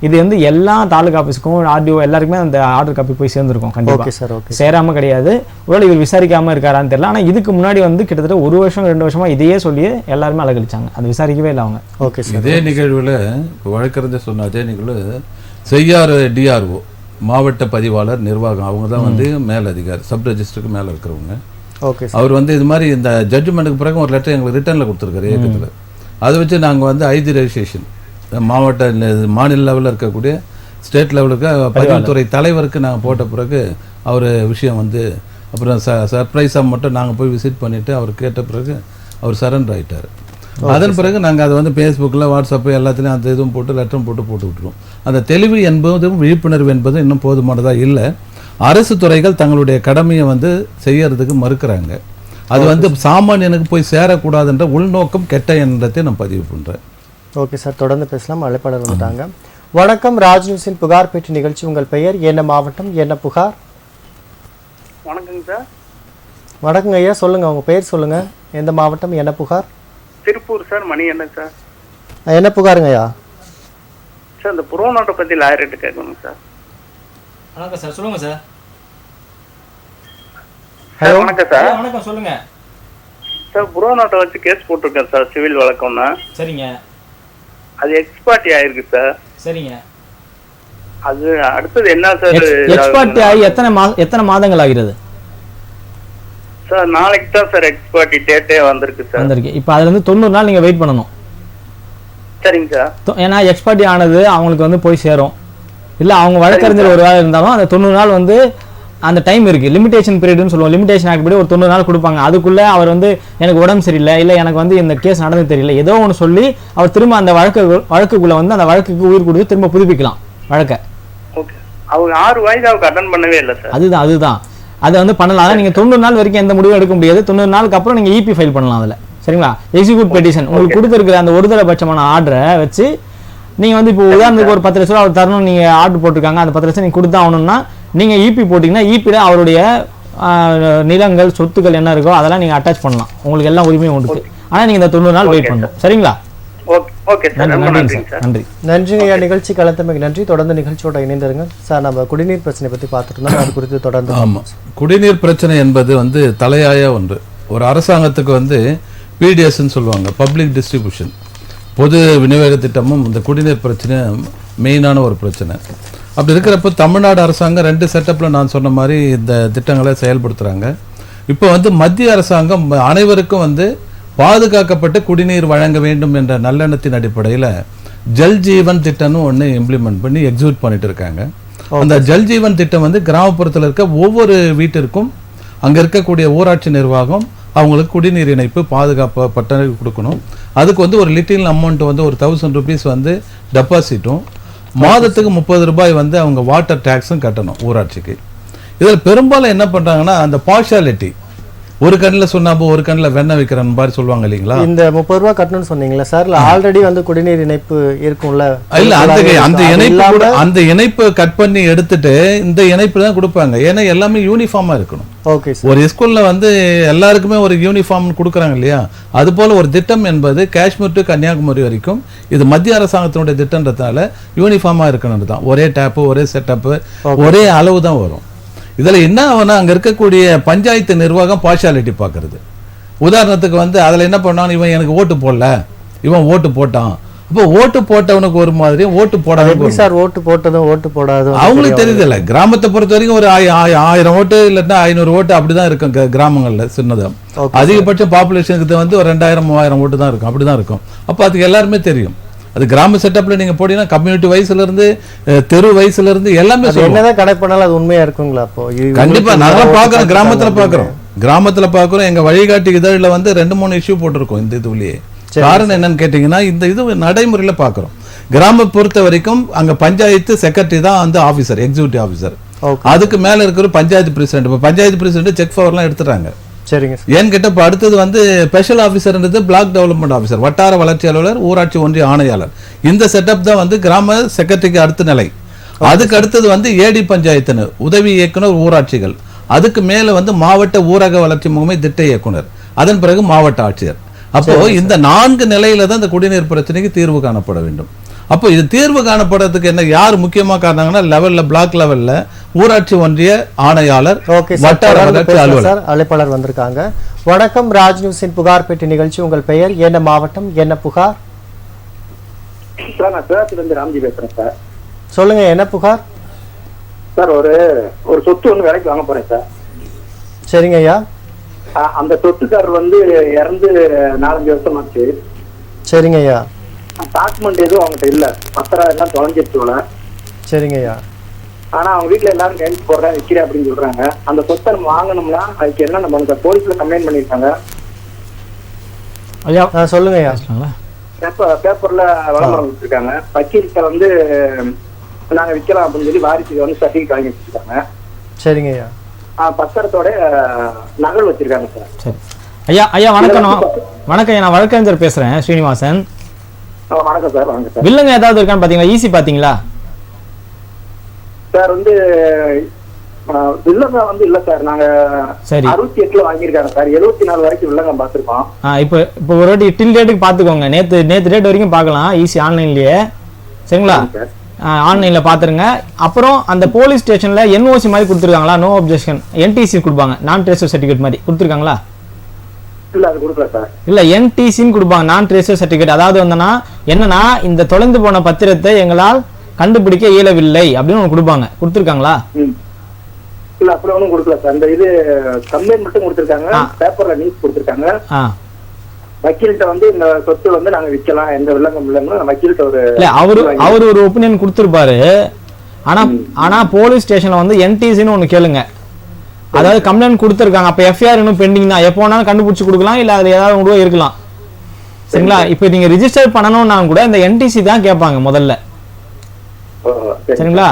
இது வந்து எல்லா தாலுகா ஆஃபீஸுக்கும் ஆர்டிஓ எல்லாருக்குமே அந்த ஆர்டர் காப்பி போய் சேர்ந்துருக்கும். கண்டிப்பாக சேராமல் கிடையாது. ஒருவேளை இவர் விசாரிக்காமல் இருக்காரான்னு தெரியல. ஆனால் இதுக்கு முன்னாடி வந்து கிட்டத்தட்ட 1 வருஷம் 2 வருஷமா இதையே சொல்லி எல்லாருமே அலக்கழிச்சாங்க, அது விசாரிக்கவே இல்லை அவங்க. Okay sir. இதே நிகழ்வில் வழக்கறிஞர் சொன்ன அதே நிகழ்வு செய்யார் டிஆர்ஓ மாவட்ட பதிவாளர் நிர்வாகம் அவங்க தான் வந்து மேல் அதிகாரி, சப் ரெஜிஸ்டருக்கு மேலே இருக்கிறவங்க. ஓகே, அவர் வந்து இது மாதிரி இந்த ஜட்ஜ்மெண்ட்டுக்கு பிறகு ஒரு லெட்டர் எங்களுக்கு ரிட்டர்னில் கொடுத்துருக்காரு இயக்கத்தில். அதை வச்சு நாங்கள் வந்து ஐடி ரெஜிஸ்ட்ரேஷன் மாவட்ட மாநில லெவலில் இருக்கக்கூடிய ஸ்டேட் லெவலுக்கு பதிவுத்துறை தலைவருக்கு நாங்கள் போட்ட பிறகு அவர் விஷயம் வந்து அப்புறம் சர்ப்ரைஸாக மட்டும் நாங்கள் போய் விசிட் பண்ணிவிட்டு அவர் கேட்ட பிறகு அவர் சரண்டர் ஆகிட்டார். அதன் பிறகு நாங்கள் அதை வந்து ஃபேஸ்புக்கில் வாட்ஸ்அப்பு எல்லாத்துலேயும் அந்த இதுவும் போட்டு லெட்டரும் போட்டு விட்டுருவோம். அந்த தெளிவு என்பதும் விழிப்புணர்வு என்பதும் இன்னும் போதுமானதாக இல்லை. அரசு துறைகள் தங்களுடைய கடமையை வந்து செய்யறதுக்கு மறுக்கிறாங்க. அது வந்து சாமானியனுக்கு போய் சேரக்கூடாதுன்ற உள்நோக்கம் கெட்ட எண்ணத்தை நான் பதிவு பண்ணுறேன். ஓகே சார், தொடர்ந்து பேசலாம். அழைப்பாளர் வந்துட்டாங்க. வணக்கம், ராஜ் நியூஸின் புகார் பேட்டி நிகழ்ச்சி. உங்கள் பெயர் என்ன, மாவட்டம் என்ன, புகார்? வணக்கங்க சார். வணக்கங்க ஐயா, சொல்லுங்க உங்க பெயர் சொல்லுங்க, எந்த மாவட்டம் என்ன புகார்? திருப்பூர் சார். மணி என்ன சார்? என்ன புகாருங்க ஐயா? சார் இந்த புரோ நோட்டை பற்றி லாயர்கிட்ட கேட்கணும் சார். வணக்கம் சார், சொல்லுங்க சார். ஹலோ, வணக்கம் சார். வணக்கம், சொல்லுங்க சார். புரோ நோட்டை வச்சு கேஸ் போட்டிருக்கேன் சார், சிவில் வழக்கம்னா. சரிங்க. அது எக்ஸ்பார்ட்டி ஆயிருக்கு சார். சரிங்க. அது அடுத்தது என்ன சார்? எக்ஸ்பார்ட்டி ஆகி எத்தனை மாதங்கள் ஆகிறது சார்? நாளைக்கு தான் சார் எக்ஸ்பார்ட்டி டேட்டே வந்திருக்கு சார். வந்திருக்கு. இப்போ அதுல இருந்து 90 நாள் நீங்க வெயிட் பண்ணணும். சரிங்க சார். ஏன்னா எக்ஸ்பார்ட்டி ஆனது அவங்களுக்கு வந்து போய் சேரும். இல்லை அவங்க வழக்கறிஞர் ஒரு வேலை இருந்தாலும் அந்த 90 நாள் வந்து அந்த டைம் இருக்கு, லிமிடேஷன் பீரியட்னு சொல்லுவோம். லிமிடேஷன் ஆக்ட் படி ஒரு 90 நாள் கொடுப்பாங்க. அதுக்குள்ள அவர் வந்து எனக்கு உடம்பு சரியில்லை, இல்லை எனக்கு வந்து இந்த கேஸ் நடந்து தெரியல, ஏதோ ஒன்று சொல்லி அவர் திரும்ப அந்த வழக்குக்குள்ள வந்து அந்த வழக்குக்கு உயிர் கொடுத்து திரும்ப புதுப்பிக்கலாம் வழக்கை. ஓகே. அவங்க 6 வாய்தாவுக்கு அட்டன் பண்ணவே இல்லை சார். அதுதான் அதை வந்து பண்ணலாம். நீங்க 90 நாள் வரைக்கும் எந்த முடிவும் எடுக்க முடியாது. 90 நாளுக்கு அப்புறம் நீங்க இபி ஃபைல் பண்ணலாம் அதுல. சரிங்களா? எக்ஸிக்யூட் பெட்டிஷன் உங்களுக்கு கொடுத்துருக்கிற அந்த ஒருதலைபட்சமான ஆர்டரை வச்சு நீங்க வந்து இப்போ உதாரணத்துக்கு ஒரு 10 லட்சம் ரூபா அவர் தரணும், நீங்க ஆர்டர் போட்டிருக்காங்க, அந்த 10 லட்சம் நீங்க கொடுத்தா ஆகணும்னா நீங்க இபி போட்டீங்கன்னா இபில அவருடைய நிலங்கள் சொத்துக்கள் என்ன இருக்கோ அதெல்லாம் நீங்க அட்டாச் பண்ணலாம். உங்களுக்கு எல்லாம் உரிமையும் உண்டு. ஆனா நீங்க இந்த 90 நாள் வெயிட் பண்ணணும். சரிங்களா? நன்றி. நன்றிங்க. நிகழ்ச்சி கலந்தமைக்கு நன்றி. தொடர்ந்து நிகழ்ச்சியோட இணைந்திருங்க சார். நம்ம குடிநீர் பிரச்சனை பத்தி பார்த்துட்டு இருந்தோம், அது குறித்து தொடர்ந்து. ஆமாம், குடிநீர் பிரச்சனை என்பது வந்து தலையாய ஒன்று. ஒரு அரசாங்கத்துக்கு வந்து பிடிஎஸ்ன்னு சொல்லுவாங்க, பப்ளிக் டிஸ்ட்ரிபியூஷன், பொது விநியோக திட்டமும் இந்த குடிநீர் பிரச்சனை மெயினான ஒரு பிரச்சனை. அப்படி இருக்கிறப்ப தமிழ்நாடு அரசாங்கம் 2 செட்டப்பில் நான் சொன்ன மாதிரி இந்த திட்டங்களை செயல்படுத்துகிறாங்க. இப்போ வந்து மத்திய அரசாங்கம் அனைவருக்கும் வந்து பாதுகாக்கப்பட்டு குடிநீர் வழங்க வேண்டும் என்ற நல்லெண்ணத்தின் அடிப்படையில் ஜல் ஜீவன் திட்டம்னு ஒன்று இம்ப்ளிமெண்ட் பண்ணி எக்ஸிக்யூட் பண்ணிட்டு இருக்காங்க. அந்த ஜல் ஜீவன் திட்டம் வந்து கிராமப்புறத்தில் இருக்க ஒவ்வொரு வீட்டிற்கும் அங்கே இருக்கக்கூடிய ஊராட்சி நிர்வாகம் அவங்களுக்கு குடிநீர் இணைப்பு பாதுகாப்பட்ட கொடுக்கணும். அதுக்கு வந்து ஒரு லிட்டில் அமௌண்ட் வந்து ஒரு 1000 rupees வந்து டெபாசிட்டும், மாதத்துக்கு 30 ரூபாய் வந்து அவங்க வாட்டர் டேக்ஸும் கட்டணும் ஊராட்சிக்கு. இதில் பெரும்பாலும் என்ன பண்ணுறாங்கன்னா அந்த பார்ஷாலிட்டி, ஒரு கண்ணில் சொன்னாப்போ ஒரு கண்ணில் வெண்ணெய் வைக்கிற மாதிரி சொல்லுவாங்க இல்லைங்களா? இந்த 30 ரூபா கட்டணும்னு சொன்னீங்களா சார்? ஆல்ரெடி வந்து குடிநீர் இணைப்பு இருக்கும்ல? இல்ல, அந்த இணைப்பு கூட அந்த இணைப்பு கட் பண்ணி எடுத்துட்டு இந்த இணைப்பு தான் கொடுப்பாங்க. ஏன்னா எல்லாமே யூனிஃபார்மா இருக்கணும். Okay sir. ஒரு ஸ்கூல்ல வந்து எல்லாருக்குமே ஒரு யூனிஃபார்ம் கொடுக்குறாங்க இல்லையா? அது போல ஒரு திட்டம் என்பது காஷ்மீர் டு கன்னியாகுமரி வரைக்கும் இது மத்திய அரசாங்கத்தினுடைய திட்டம்ன்றதால யூனிஃபார்மா இருக்கணும் தான். ஒரே டேப்பு, ஒரே செட்டப்பு, ஒரே அளவு தான் வரும். இதுல என்ன ஆகும்னா அங்க இருக்கக்கூடிய பஞ்சாயத்து நிர்வாகம் பார்ஷாலிட்டி பார்க்கறது. உதாரணத்துக்கு வந்து அதுல என்ன பண்ணாலும் இவன் எனக்கு ஓட்டு போடல, இவன் ஓட்டு போட்டான், அப்போ ஓட்டு போட்டவனுக்கு ஒரு மாதிரி, ஓட்டு போடாத சார் ஓட்டு போட்டதும் ஓட்டு போடாதும் அவங்களுக்கு தெரியுது இல்ல. கிராமத்தை பொறுத்த வரைக்கும் ஒரு 1000 ஓட்டு இல்லைன்னா 500 ஓட்டு அப்படிதான் இருக்கும் கிராமங்கள்ல. சின்னதம் அதிகபட்ச பாப்புலேஷனுக்கு வந்து ஒரு 2000-3000 ஓட்டு தான் இருக்கும், அப்படிதான் இருக்கும். அப்போ அதுக்கு எல்லாருமே தெரியும். அது கிராம செட்டப்ல நீங்க போட்டீங்கன்னா கம்யூனிட்டி வயசுல இருந்து தெரு வயசுல இருந்து எல்லாமே அது என்னதான் கனெக்ட் பண்ணாலும் அது உண்மையா இருக்குங்களா? அப்போ கண்டிப்பா நாங்க பாக்குறோம், கிராமத்துல பாக்குறோம். எங்க வழிகாட்டி இதழில வந்து 2-3 இஷ்யூ போட்டிருக்கோம் இந்த இதுலயே. காரணம் என்னன்னு கேட்டீங்கன்னா இந்த இது நடைமுறையில பாக்குறோம். கிராம பொறுத்த வரைக்கும் அங்க பஞ்சாயத்து செக்ரட்டரி தான் வந்து ஆபீசர், எக்ஸிக்யூட்டிவ் ஆபீசர். அதுக்கு மேல இருக்கிற பஞ்சாயத்து பிரசிடென்ட். இப்ப பஞ்சாயத்து பிரசிடென்ட் செக் பவர்லாம் எடுத்துட்டாங்க. சரிங்க. ஏன்னு கேட்ட இப்ப அடுத்தது வந்து ஸ்பெஷல் ஆபீசர்ன்றது பிளாக் டெவலப்மெண்ட் ஆபீசர், வட்டார வளர்ச்சி அலுவலர், ஊராட்சி ஒன்றிய ஆணையாளர். இந்த செட்டப் தான் வந்து கிராம செக்ரட்டரிக்கு அடுத்த நிலை. அதுக்கு அடுத்தது வந்து ஏடி பஞ்சாயத்துன்னு உதவி இயக்குனர் ஊராட்சிகள். அதுக்கு மேல வந்து மாவட்ட ஊரக வளர்ச்சி முகமை திட்ட இயக்குனர், அதன் பிறகு மாவட்ட ஆட்சியர். அப்போ இந்த 4 நிலையில தான் இந்த குடிநீர் பிரச்சனைக்கு தீர்வு காணப்பட வேண்டும். அப்போ இது தீர்வு காணப்படுறதுக்கு என்ன யார் முக்கியமா காரணங்கன்னா லெவல்ல பிளாக் லெவல்ல ஊராட்சி ஒன்றிய ஆணையாளர், வட்டார வளர்ச்சி அலுவலர். அழைப்பாளர் வந்திருக்காங்க. வணக்கம், ராஜ் நியூஸின் புகார் பெட்டி நிகழ்ச்சி. உங்கள் பெயர் என்ன, மாவட்டம் என்ன, புகார்? சார் நான் சேலத்துல இருந்து ராம்ஜி பேசுறேன் சார். சொல்லுங்க, என்ன புகார்? சார் ஒரு சொத்து ஒண்ணு விலைக்கு வாங்க போறேன் சார். சரிங்க ஐயா. அந்த சொத்துக்காரர் வந்து இறந்து 4-5 வருஷம் ஆச்சு. சரிங்க ஐயா. டாக்குமெண்ட் எதுவும் அவங்ககிட்ட இல்ல, பத்திரம் எல்லாம் தொலைஞ்சிருச்சு போல. சரிங்க ஐயா. ஆனா அவங்க வீட்டுல எல்லாரும் கையெழுத்து போடுறேன் விற்கிறேன் அப்படின்னு சொல்றாங்க. அந்த சொத்தை நம்ம வாங்கணும்னா அதுக்கு என்ன நம்ம போலீஸ்ல கம்ப்ளைண்ட் பண்ணிருக்காங்க. ஐயா சொல்லுங்க ஐயா. பேப்பர்ல விளம்பரம் கொடுத்துருக்காங்க. வக்கீல்கிட்ட வந்து நாங்க விற்கலாம் அப்படின்னு சொல்லி வாரிசுக்கு வந்து சர்டிபிகேட் வாங்கி வச்சிருக்காங்க. சரிங்க ஐயா. பத்திரத்தோட நகல் வச்சிருக்காங்க சார். சரி ஐயா. ஐயா வணக்கம். வணக்கம் ஐயா, நான் வழக்கறிஞர் பேசுறேன், ஸ்ரீனிவாசன். வணக்கம் சார். வணக்கம் சார். வில்லங்க ஏதாவது இருக்கான்னு பாத்தீங்களா? ஈஸி பாத்தீங்களா சார்? வந்து வில்லங்க வந்து இல்ல சார். நாங்க 68ல வாங்கியிருக்காங்க சார். 74 வரைக்கும் வில்லங்க பாத்துருக்கோம். இப்போ ஒரு வாட்டி டில் டேட்டுக்கு பாத்துக்கோங்க. நேத்து டேட் வரைக்கும் பார்க்கலாம் ஈஸி ஆன்லைன்லயே. சரிங்களா? ஆன்லைன்ல பாத்துருங்க. அப்புறம் அந்த போலீஸ் ஸ்டேஷன்ல என்ஓசி மாதிரி கொடுத்துருக்காங்களா? நோ அப்ஜெக்ஷன் என்டிசி கொடுப்பாங்க, நான் ட்ரேசர் சர்டிஃபிகேட் மாதிரி கொடுத்துருக்காங்களா? இல்ல அது கொடுக்கல சார். இல்ல என்டிசின்னு கொடுப்பாங்க, நான் ட்ரேசர் சர்டிஃபிகேட். அதாவது என்னன்னா இந்த தொலைந்து போன பத்திரத்தை எங்களால் கண்டுபிடிக்க இயலவில்லை அப்படின்னு கொடுப்பாங்க. கொடுத்துருக்காங்களா? இல்ல அப்படி ஒன்றும் கொடுக்கல சார். இந்த இது கம்ப்ளைண்ட் மட்டும் கொடுத்துருக்காங்க, பேப்பர்ல நியூஸ் கொடுத்துருக்காங்க. வக்கீல்கிட்ட வந்து இந்த சொத்து வந்து நாங்க விற்கலாம், எந்த வில்லங்கம் இல்லைன்னு வக்கீல்கிட்ட அவரு ஒரு ஒப்பீனியன் கொடுத்துருப்பாரு. ஆனா போலீஸ் ஸ்டேஷன்ல வந்து என்டிசின்னு ஒண்ணு கேளுங்க. அதாவது கம்ப்ளைண்ட் கொடுத்துருக்காங்க, அப்ப எஃப்ஐஆர் இன்னும் பெண்டிங் தான். எப்போ வேணாலும் கண்டுபிடிச்சு கொடுக்கலாம், இல்ல அதுல ஏதாவது கூட இருக்கலாம். சரிங்களா? இப்ப நீங்க ரிஜிஸ்டர் பண்ணணும்னா கூட இந்த என்டிசி தான் கேட்பாங்க முதல்ல. சரிங்களா?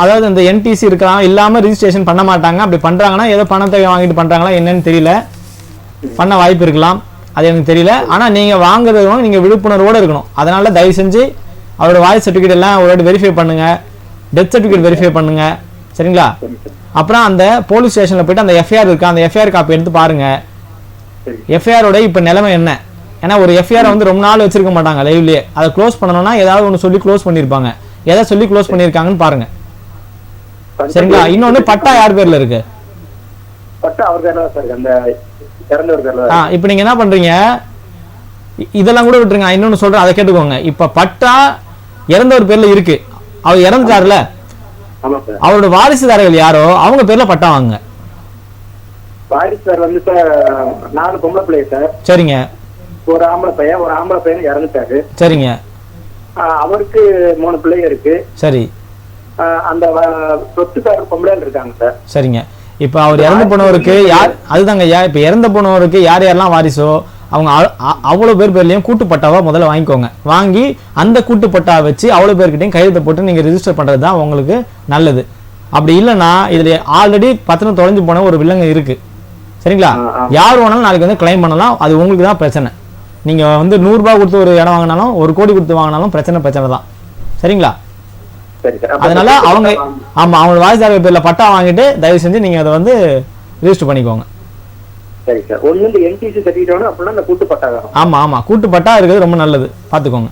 அதாவது இந்த என்டிசி இருக்கலாம், இல்லாம ரிஜிஸ்ட்ரேஷன் பண்ண மாட்டாங்க. அப்படி பண்றாங்கன்னா ஏதோ பணத்தை வாங்கிட்டு பண்றாங்களா என்னன்னு தெரியல, பண்ண வாய்ப்பு இருக்கலாம், அது எனக்கு தெரியல. ஆனா நீங்க வாங்குறது நீங்க விழிப்புணர்வோட இருக்கணும். அதனால தயவு செஞ்சு அவரோட வாய்ஸ் சர்டிஃபிகேட் எல்லாம் ஒரு வெரிஃபை பண்ணுங்க, டெத் சர்டிஃபிகேட் வெரிஃபை பண்ணுங்க. சரிங்களா? அப்புறம் அந்த போலீஸ் ஸ்டேஷன்ல போயிட்டு அந்த எஃப்ஐஆர் இருக்கா, அந்த எஃப்ஐஆர் காப்பி எடுத்து பாருங்க. எஃப்ஐஆரோட இப்ப நிலைமை என்ன? ஏன்னா ஒரு எஃப்ஐஆர் வந்து ரொம்ப நாள் வச்சிருக்க மாட்டாங்க லைவ்லயே. அதை க்ளோஸ் பண்ணணும்னா ஏதாவது ஒன்று சொல்லி க்ளோஸ் பண்ணிருப்பாங்க. எதை சொல்லி க்ளோஸ் பண்ணிருக்காங்கன்னு பாருங்க. சரிங்களா? இன்னொன்னு பட்டா யார் பேர்ல இருக்கு? பட்டா அவர் பேர்ல தான் சார். அந்த இறந்தவர் பேர்ல. இப்போ நீங்க என்ன பண்றீங்க, இதெல்லாம் கூட விட்டுருங்க. இன்னொன்னு சொல்றேன், அதை கேட்டுக்கோங்க. இப்ப பட்டா இறந்தவர் பேர்ல இருக்கு, அவர் இறந்துட்டாருல, அவரோட வாரிசுதாரர்கள் யாரோ அவங்க பேர்ல பட்டா வாங்க. வாரிசுதார் வந்து சார் 4 பொம்பளை பிள்ளைங்க சார். சரிங்க. ஒரு ஆம்பளை பையன் இறந்துட்டாரு. சரிங்க. அவருக்கு 3 பிள்ளைங்க இருக்கு. சரி. அந்த சொத்துக்காரர் பொம்பளைகள் இருக்காங்க சார். சரிங்க. இப்ப அவர் இறந்து போனவருக்கு யார், அதுதாங்க ஐயா, இப்ப இறந்து போனவருக்கு யார் யாரெல்லாம் வாரிசோ அவங்க அவ்வளவு பேர்லயும் கூட்டுப்பட்டாவா முதல்ல வாங்கிக்கோங்க. வாங்கி அந்த கூட்டுப்பட்டா வச்சு அவ்வளவு பேர்கிட்டையும் கையெழுத்து போட்டு நீங்க ரெஜிஸ்டர் பண்றது தான் உங்களுக்கு நல்லது. அப்படி இல்லைன்னா இதுல ஆல்ரெடி பத்திரம் தொலைஞ்சு போன ஒரு வில்லங்க இருக்கு. சரிங்களா? யார் வேணாலும் நாளைக்கு வந்து கிளைம் பண்ணலாம். அது உங்களுக்கு தான் பிரச்சனை. நீங்க வந்து 100 ரூபாய் கொடுத்து ஒரு இடம் வாங்கினாலும் 1 கோடி கொடுத்து வாங்கினாலும் பிரச்சனை தான். சரிங்களா? அதனால அவங்க வாரிசுதாரர் பேர்ல பட்டா வாங்கிட்டு தயவு செஞ்சு நீங்க அதை வந்து ரெஜிஸ்டர் பண்ணிக்கோங்க. சரி சார். ஒண்ணு இந்த என்டிசி சர்டிஃபிகேட் வேணும், அப்படினா அந்த கூட்டுப்பட்டா வேணும். ஆமா கூட்டுப்பட்டா இருக்குது, ரொம்ப நல்லது, பாத்துக்கோங்க.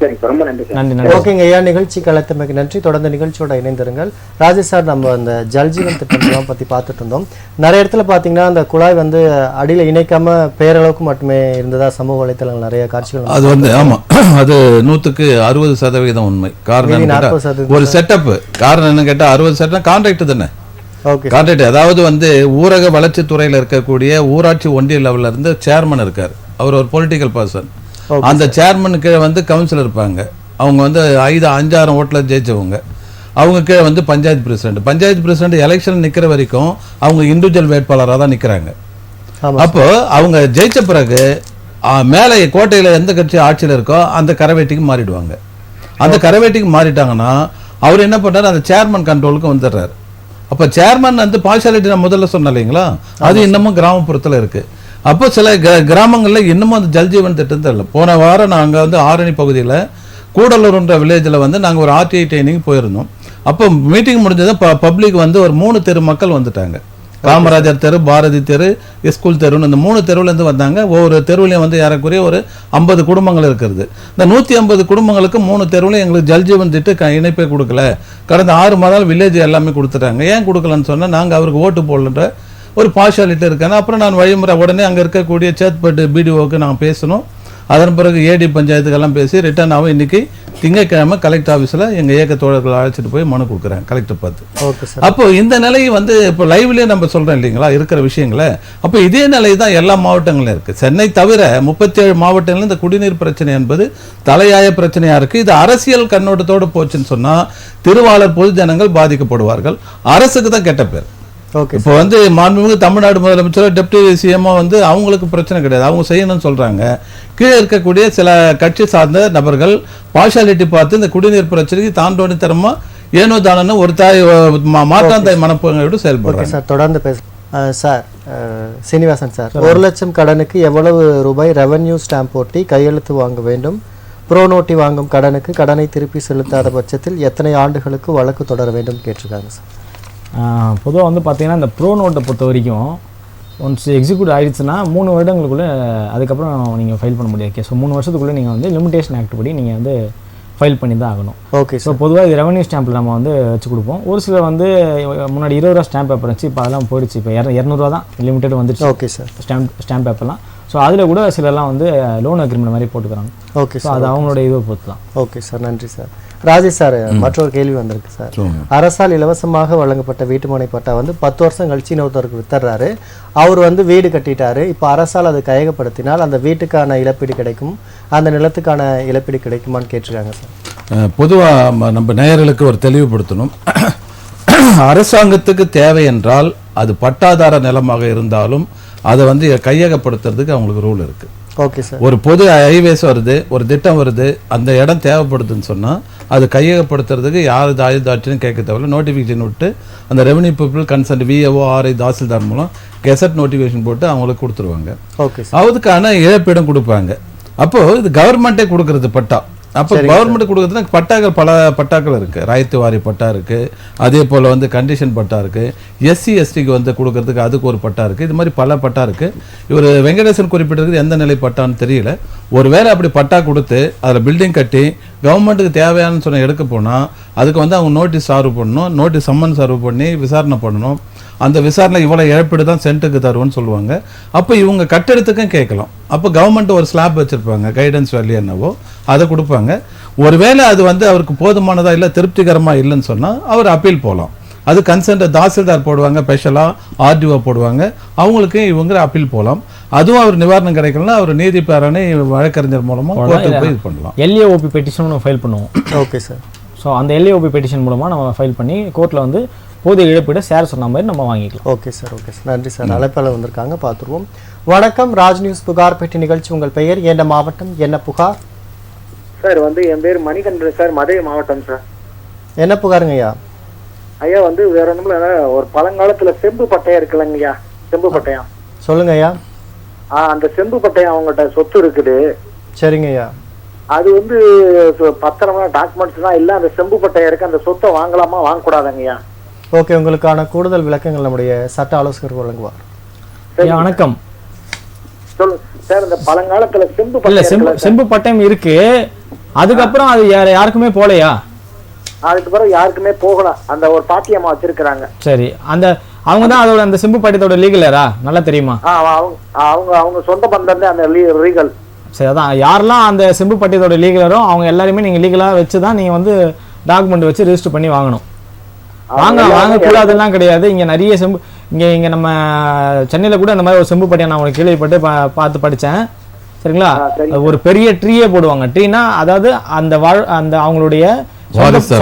சரி சார், ரொம்ப நன்றி சார். நன்றி. ஓகேங்க ஐயா, நிகழ்ச்சி கலத்தமைக்கு நன்றி. தொடர்ந்து நிகழ்ச்சியோட இணைந்திருங்கள். ராஜேஷ் சார், நம்ம அந்த ஜல்ஜீவன் திட்டம்லாம் பத்தி பார்த்துட்டு இருந்தோம். நிறைய இடத்துல பாத்தீங்கன்னா அந்த குழாய் வந்து அடியில இணைக்காம பேரளவுக்கு மட்டுமே இருந்ததா சமூக வலைத்தளங்கள் நிறைய காட்சிகள். அது வந்து ஆமா, அது 100% உண்மை. காரணம் ஒரு செட்டப். காரணம் என்ன கேட்டா 60% கான்ட்ராக்ட் தானே. கான்ட்ராக்ட் அதாவது வந்து ஊரக வளர்ச்சி துறையில இருக்கக்கூடிய ஊராட்சி ஒன்றிய லெவல்ல இருந்து சேர்மன் இருக்காரு, அவர் ஒரு பொலிட்டிக்கல் பர்சன். அந்த சேர்மன் கீழே வந்து கவுன்சிலர் இருப்பாங்க. அவங்க வந்து 5,000 ஓட்டில் ஜெயிச்சவங்க. அவங்க கீழே வந்து பஞ்சாயத்து பிரசிடென்ட் எலெக்ஷன் நிற்கிற வரைக்கும் அவங்க இண்டிவிஜுவல் வேட்பாளராக தான் நிற்கிறாங்க. அப்போ அவங்க ஜெயிச்ச பிறகு மேலே கோட்டையில் எந்த கட்சி ஆட்சியில் இருக்கோ அந்த கரவேட்டிக்கு மாறிடுவாங்க. அந்த கரவேட்டிக்கு மாறிட்டாங்கன்னா அவர் என்ன பண்ணுறாரு, அந்த சேர்மன் கண்ட்ரோலுக்கு வந்துடுறாரு. அப்போ சேர்மன் வந்து பார்ஷாலிட்டி நான் முதல்ல சொன்னேன் இல்லைங்களா, அது இன்னமும் கிராமப்புறத்தில் இருக்குது. அப்போ சில கிராமங்களில் இன்னமும் அந்த ஜல்ஜீவன் திட்டம் தெரியல. போன வாரம் நாங்கள் வந்து ஆரணி பகுதியில் கூடலூர்ன்ற வில்லேஜில் வந்து நாங்கள் ஒரு RTI ட்ரைனிங் போயிருந்தோம். அப்போ மீட்டிங் முடிஞ்சது பப்ளிக் வந்து ஒரு 3 தெரு மக்கள் வந்துட்டாங்க. காமராஜர் தெரு, பாரதி தெரு, ஸ்கூல் தெருன்னு இந்த 3 தெருவுலேருந்து வந்தாங்க. ஒவ்வொரு தெருவுலையும் வந்து ஏறக்குறைய ஒரு 50 குடும்பங்கள் இருக்கிறது. இந்த 150 குடும்பங்களுக்கு 3 தெருவுலையும் எங்களுக்கு ஜல்ஜீவன் திட்ட இணைப்பே கொடுக்கல. கடந்த 6 மாதம் வில்லேஜ் எல்லாமே கொடுத்துட்டாங்க. ஏன் கொடுக்கலன்னு சொன்னால் நாங்கள் அவருக்கு ஓட்டு போடலன்ற ஒரு பார்ஷாலிட்டி இருக்காங்க. அப்புறம் நான் வழிமுறை உடனே அங்கே இருக்கக்கூடிய சேத்பட்டு BDOவுக்கு நாங்கள் பேசணும். அதன் பிறகு AD பஞ்சாயத்துக்கெல்லாம் பேசி ரிட்டர்ன் ஆகும். இன்னைக்கு திங்கட்கிழமை கலெக்டர் ஆஃபீஸில் எங்கள் இயக்க தோழர்கள் அழைச்சிட்டு போய் மனு கொடுக்குறேன் கலெக்டர் பார்த்து. அப்போ இந்த நிலை வந்து இப்போ லைவ்லேயே நம்ம சொல்கிறோம் இல்லைங்களா இருக்கிற விஷயங்களை. அப்போ இதே நிலை தான் எல்லா மாவட்டங்களும் இருக்குது. சென்னை தவிர 37 மாவட்டங்களில் இந்த குடிநீர் பிரச்சனை என்பது தலையாய பிரச்சனையாக இருக்குது. இது அரசியல் கண்ணோட்டத்தோடு போச்சுன்னு சொன்னால் திருவாளர் பொதுஜனங்கள் பாதிக்கப்படுவார்கள். அரசுக்கு தான் கெட்ட பேர். இப்போ வந்து மாண்புமிகு தமிழ்நாடு முதலமைச்சர் டெப்டி CM வந்து அவங்களுக்கு பிரச்சனை கிடையாது, அவங்க செய்யணும்னு சொல்றாங்க. கீழே இருக்கக்கூடிய சில கட்சி சார்ந்த நபர்கள் பார்ஷாலிட்டி பார்த்து இந்த குடிநீர் பிரச்சனைக்கு தாண்டோனித்தனமா ஏனோ தானோ ஒரு தாய் மாற்றாந்தாய் மனப்போடு செயல்படுறாங்க. சார் தொடர்ந்து பேச சார் சீனிவாசன் சார், 1 லட்சம் கடனுக்கு எவ்வளவு ரூபாய் ரெவென்யூ ஸ்டாம்ப் போட்டி கையெழுத்து வாங்க வேண்டும்? ப்ரோ நோட்டி வாங்கும் கடனுக்கு கடனை திருப்பி செலுத்தாத பட்சத்தில் எத்தனை ஆண்டுகளுக்கு வழக்கு தொடர வேண்டும் கேட்டிருக்காங்க சார். பொதுவாக வந்து பார்த்தீங்கன்னா இந்த ப்ரோ நோட்டை பொறுத்த வரைக்கும் ஒன்ஸ் எக்ஸிக்யூட் ஆகிடுச்சுன்னா 3 வருடங்களுக்குள்ளே அதுக்கப்புறம் நீங்கள் ஃபைல் பண்ண முடியாது. ஸோ 3 வருஷத்துக்குள்ளே நீங்கள் வந்து லிமிடேஷன் ஆக்ட் படி நீங்கள் வந்து ஃபைல் பண்ணி தான் ஆகணும். ஓகே. ஸோ பொதுவாக இது ரெவன்யூ ஸ்டாம்பில் நம்ம வந்து வச்சு கொடுப்போம். ஒரு சிலர் வந்து முன்னாடி 20 ரூபா ஸ்டாம்ப் பேப்பர் வச்சு இப்போ அதெல்லாம் போயிடுச்சு. இப்போ 200 ரூபா தான் லிமிட்டட் வந்துடுச்சு. Okay sir. ஸ்டாம்ப் பேப்பர்லாம். ஸோ அதில் கூட சிலர்லாம் வந்து லோன் அக்ரிமெண்ட் மாதிரி போட்டுக்கிறாங்க. ஓகே. ஸோ அது அவங்களோட இதை பொறுத்து தான். ஓகே சார், நன்றி சார். ராஜேஷ் சார், மற்றொரு கேள்வி வந்திருக்கு சார். அரசால் இலவசமாக வழங்கப்பட்ட வீட்டுமனை பட்டா வந்து 10 வருஷம் கழிச்சு இன்னொருத்தருக்கு வித்துறாரு. அவர் வந்து வீடு கட்டிட்டாரு. இப்போ அரசால் அதை கையகப்படுத்தினால் அந்த வீட்டுக்கான இழப்பீடு கிடைக்கும், அந்த நிலத்துக்கான இழப்பீடு கிடைக்குமான்னு கேட்டிருக்காங்க சார். பொதுவாக நம்ம நேயர்களுக்கு ஒரு தெளிவுபடுத்தணும். அரசாங்கத்துக்கு தேவை என்றால் அது பட்டாதார நிலமாக இருந்தாலும் அதை வந்து கையகப்படுத்துறதுக்கு அவங்களுக்கு ரூல் இருக்குது. Okay sir. ஒரு பொது ஹைவேஸ் வருது, ஒரு திட்டம் வருது, அந்த இடம் தேவைப்படுதுன்னு சொன்னால் அது கையகப்படுத்துறதுக்கு யார் ஆயுதாட்சின்னு கேட்க தேவையில்ல. நோட்டிஃபிகேஷன் விட்டு அந்த revenue people concern VAO RI tahsildar மூலம் கெசட் நோட்டிஃபிகேஷன் போட்டு அவங்களுக்கு கொடுத்துருவாங்க. ஓகே. அதுக்கான இழப்பீடும் கொடுப்பாங்க. அப்போது இது கவர்மெண்ட்டே கொடுக்கறது பட்டா. அப்போ கவர்மெண்ட் கொடுக்குறதுனா பட்டாக்கள் பல பட்டாக்கள் இருக்குது. ராயத்து வாரி பட்டா இருக்குது, அதே போல் வந்து கண்டிஷன் பட்டா இருக்குது, SC STக்கு வந்து கொடுக்கறதுக்கு அதுக்கு ஒரு பட்டா இருக்குது. இது மாதிரி பல பட்டா இருக்குது. இவர் வெங்கடேசன் குறிப்பிட்டிருக்கிறது எந்த நிலை பட்டான்னு தெரியல. ஒருவேளை அப்படி பட்டா கொடுத்து அதில் பில்டிங் கட்டி கவர்மெண்ட்டுக்கு தேவையானு சொன்ன எடுக்க போனால் அதுக்கு வந்து அவங்க நோட்டீஸ் சர்வ் பண்ணணும், நோட்டீஸ் சம்மன் சர்வ் பண்ணி விசாரணை பண்ணணும். அந்த விசாரணை இவ்வளோ இழப்பீடு தான் சென்ட்டுக்கு தருவோன்னு சொல்லுவாங்க. அப்போ இவங்க கட்டடத்துக்கும் கேட்கலாம். அப்போ கவர்மெண்ட் ஒரு ஸ்லாப் வச்சுருப்பாங்க, கைடன்ஸ் வேல்யூ என்னவோ அதை கொடுப்பாங்க. ஒருவேளை அது வந்து அவருக்கு போதுமானதாக இல்லை, திருப்திகரமாக இல்லைன்னு சொன்னால் அவர் அப்பீல் போகலாம். அது கன்சென்ட் தாசில்தார் போடுவாங்க, ஸ்பெஷலாக RDO போடுவாங்க, அவங்களுக்கு இவங்க அப்பீல் போகலாம். அதுவும் அவர் நிவாரணம் கிடைக்கலன்னா அவர் நீதிபதியான வழக்கறிஞர் மூலமாக கோர்ட்டுக்கு போய் இது பண்ணலாம். LAOP பெட்டிஷன் நம்ம ஃபைல் பண்ணுவோம். Okay sir. ஸோ அந்த LAOP பெட்டிஷன் மூலமாக நம்ம ஃபைல் பண்ணி கோர்ட்டில் வந்து போதிய இழப்பீடு சேர் சொன்ன மாதிரி நம்ம வாங்கிக்கலாம். Okay sir. ஓகே சார், நன்றி சார். அழைப்பாளர் வந்திருக்காங்க, பார்த்துருவோம். வணக்கம், ராஜ் நியூஸ் புகார் பெட்டி நிகழ்ச்சி. உங்கள் பெயர், என்ன மாவட்டம், என்ன புகார்? சார் வந்து என் பேர் மணிகண்டன் சார், மதுரை மாவட்டம் சார். என்ன புகாருங்க ஐயா? ஐயா வந்து வேற ஒன்றும் இல்லை, ஒரு பழங்காலத்துல செம்பு பட்டையா இருக்குல்லங்க ஐயா, செம்பு பட்டையா. சொல்லுங்க ஐயா. அந்த செம்பு பட்டையா அவங்ககிட்ட சொத்து இருக்குது. சரிங்க ஐயா. அது வந்து பத்திரமா டாக்குமெண்ட்ஸ் தான் இல்லை, அந்த செம்பு பட்டையா இருக்கு, அந்த சொத்தை வாங்கலாமா வாங்கக்கூடாதுங்க ஐயா? ஓகே, உங்களுக்கான கூடுதல் விளக்கங்கள் நம்முடைய சட்ட ஆலோசகர் வழங்குவார். வணக்கம். சொல்லுங்க சார். இந்த பழங்காலத்துல செம்பு இல்ல செம்பு பட்டயம் இருக்கு, அதுக்கப்புறம் அது யாருக்குமே போலையா? அதுக்கு பிறகு யாருக்குமே போகலாம், அந்த ஒரு பாட்டியம்மா வச்சிருக்கிறாங்க. சரி, அந்த அவங்க தான் அதோட அந்த செம்பு பட்டயத்தோட லீகலரா? நல்லா தெரியுமா? அவங்க அவங்க சொந்த பந்தம் தான் அந்த லீகல். சரி, அதான் யாரெல்லாம் அந்த செம்பு பட்டயத்தோட லீகலரோ அவங்க எல்லாருமே நீங்க லீகலா வச்சு தான் நீங்க வந்து டாக்குமெண்ட் வச்சு ரெஜிஸ்டர் பண்ணி வாங்கணும். வாங்கக்கூடாதுலாம் கிடையாது. இங்க நிறைய செம்பு இங்க நம்ம சென்னையில கூட அந்த மாதிரி ஒரு செம்பு பட்டையை நான் உங்களுக்கு கேள்விப்பட்டு பார்த்து படித்தேன். சரிங்களா? ஒரு பெரிய ட்ரீயே போடுவாங்க. ட்ரீனா அதாவது அந்த அவங்களுடைய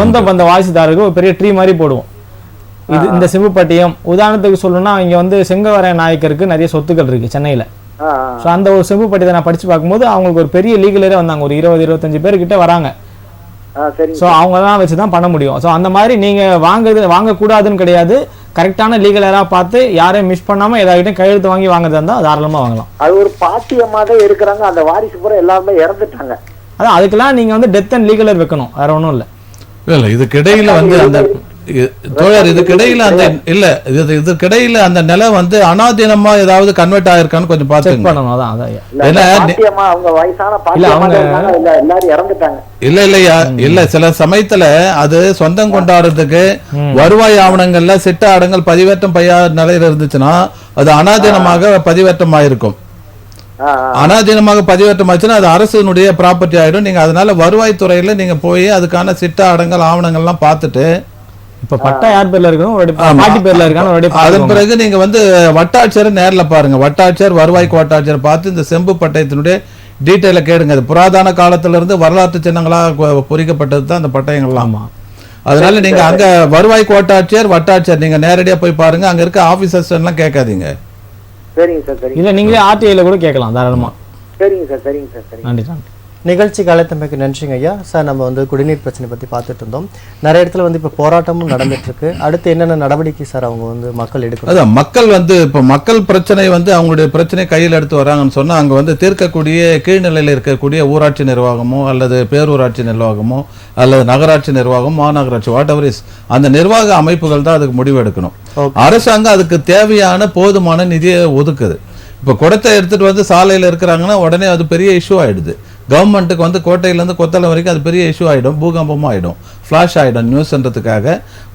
சொந்த பந்த வாரிசுதாரருக்கு ஒரு பெரிய ட்ரீ மாதிரி போடுவோம். இது இந்த செம்பு பட்டயம் உதாரணத்துக்கு சொல்லணும்னா இங்க வந்து செங்கவரைய நாயக்கருக்கு நிறைய சொத்துக்கள் இருக்கு சென்னையில. ஸோ அந்த ஒரு செம்பு பட்டயத்தை நான் படிச்சு பார்க்கும்போது அவங்களுக்கு ஒரு பெரிய லீகலரே வந்தாங்க, ஒரு 20-25 பேர் கிட்ட வராங்க. ஸோ அவங்கலாம் வச்சு தான் பண்ண முடியும். ஸோ அந்த மாதிரி நீங்க வாங்கக்கூடாதுன்னு கிடையாது, கரெக்டான லீகலராக பார்த்து யாரையும் மிஸ் பண்ணாம ஏதாவது கையெழுத்து வாங்கி வாங்குறதா இருந்தால் தாராளமாக வாங்கலாம். அது ஒரு பாட்டியமா தான் இருக்கிறாங்க, அந்த வாரிசு பூரா எல்லாருமே இறந்துட்டாங்க. அதான் அதுக்கெல்லாம் நீங்க வந்து டெத் அண்ட் லீகலர் வைக்கணும், வேற ஒன்றும் இல்லை. இல்ல இதுக்கிடையில வந்து அந்த தோழர் இதுக்கிடையில அந்த இல்ல இதுக்கிடையில அந்த நிலை வந்து அனாதீனமா ஏதாவது கன்வெர்ட் ஆயிருக்கான்னு கொஞ்சம் பார்த்து பண்ணணும். அதான் அவங்க வயசான எல்லாரும் இறந்துட்டாங்க. இல்ல சில சமயத்துல அது சொந்தம் கொண்டாடுறதுக்கு வருவாய் ஆவணங்கள்ல சிட்ட அடங்கல் பதிவேற்றம் நிலையில இருந்துச்சுன்னா அது அனாதீனமாக பதிவேற்றம் ஆயிருக்கும். அனாதீனமாக பதிவேற்றம் ஆச்சுன்னா அது அரசினுடைய ப்ராப்பர்ட்டி ஆயிடும். நீங்க அதனால வருவாய்த்துறையில நீங்க போய் அதுக்கான சிட்ட அடங்கல் ஆவணங்கள்லாம் பார்த்துட்டு இப்ப பட்டா யார் பேர்ல இருக்கணும், பாட்டி பேர்ல இருக்கான்னு அதன் பிறகு நீங்க வந்து வட்டாட்சியரை நேர்ல பாருங்க. வட்டாட்சியர் வருவாய்க்கு வட்டாட்சியர் பார்த்து இந்த செம்பு பட்டயத்தினுடைய டீட்டெயில கேடுங்க. அது புராதன காலத்துல இருந்து வரலாற்று சின்னங்களா பொறிக்கப்பட்டது தான் அந்த பட்டயங்கள்லாம். அதனால நீங்க அங்க வருவாய்க்கு வட்டாட்சியர் நீங்க நேரடியா போய் பாருங்க. அங்க இருக்க ஆபீசர்ஸ் எல்லாம் கேட்காதீங்க. சரிங்க சார், சரிங்க. இல்ல நீங்களே ஆர்டிஐல கூட கேட்கலாம் தாராளமா. சரிங்க சார், சரிங்க சார், சரிங்க. நன்றி நன்றி. நிகழ்ச்சிக்கு அழைத்தமைக்கு நன்றிங்க ஐயா. சார், நம்ம வந்து குடிநீர் பிரச்சனை பற்றி பார்த்துட்டு இருந்தோம். நிறைய இடத்துல வந்து இப்போ போராட்டமும் நடந்துட்டு இருக்கு. அடுத்து என்னென்ன நடவடிக்கை சார் அவங்க வந்து மக்கள் எடுக்கணும்? அதான் மக்கள் வந்து இப்போ மக்கள் பிரச்சனை வந்து அவங்களுடைய பிரச்சனையை கையில் எடுத்து வராங்கன்னு சொன்னால் அங்கே வந்து தீர்க்கக்கூடிய கீழ்நிலையில் இருக்கக்கூடிய ஊராட்சி நிர்வாகமோ அல்லது பேரூராட்சி நிர்வாகமோ அல்லது நகராட்சி நிர்வாகம், மாநகராட்சி, வாட் எவர் இஸ், அந்த நிர்வாக அமைப்புகள் தான் அதுக்கு முடிவு எடுக்கணும். அரசாங்கம் அதுக்கு தேவையான போதுமான நிதியை ஒதுக்குது. இப்போ குடத்தை எடுத்துட்டு வந்து சாலையில் இருக்கிறாங்கன்னா உடனே அது பெரிய இஷ்யூ ஆயிடுது. கவர்மெண்ட்டுக்கு வந்து கோட்டையிலேருந்து கொத்தளம் வரைக்கும் அது பெரிய இஷ்யூ ஆகிடும், பூகம்பமும் ஆகிடும், ஃப்ளாஷ் ஆகிடும் நியூஸ்ன்றதுக்காக.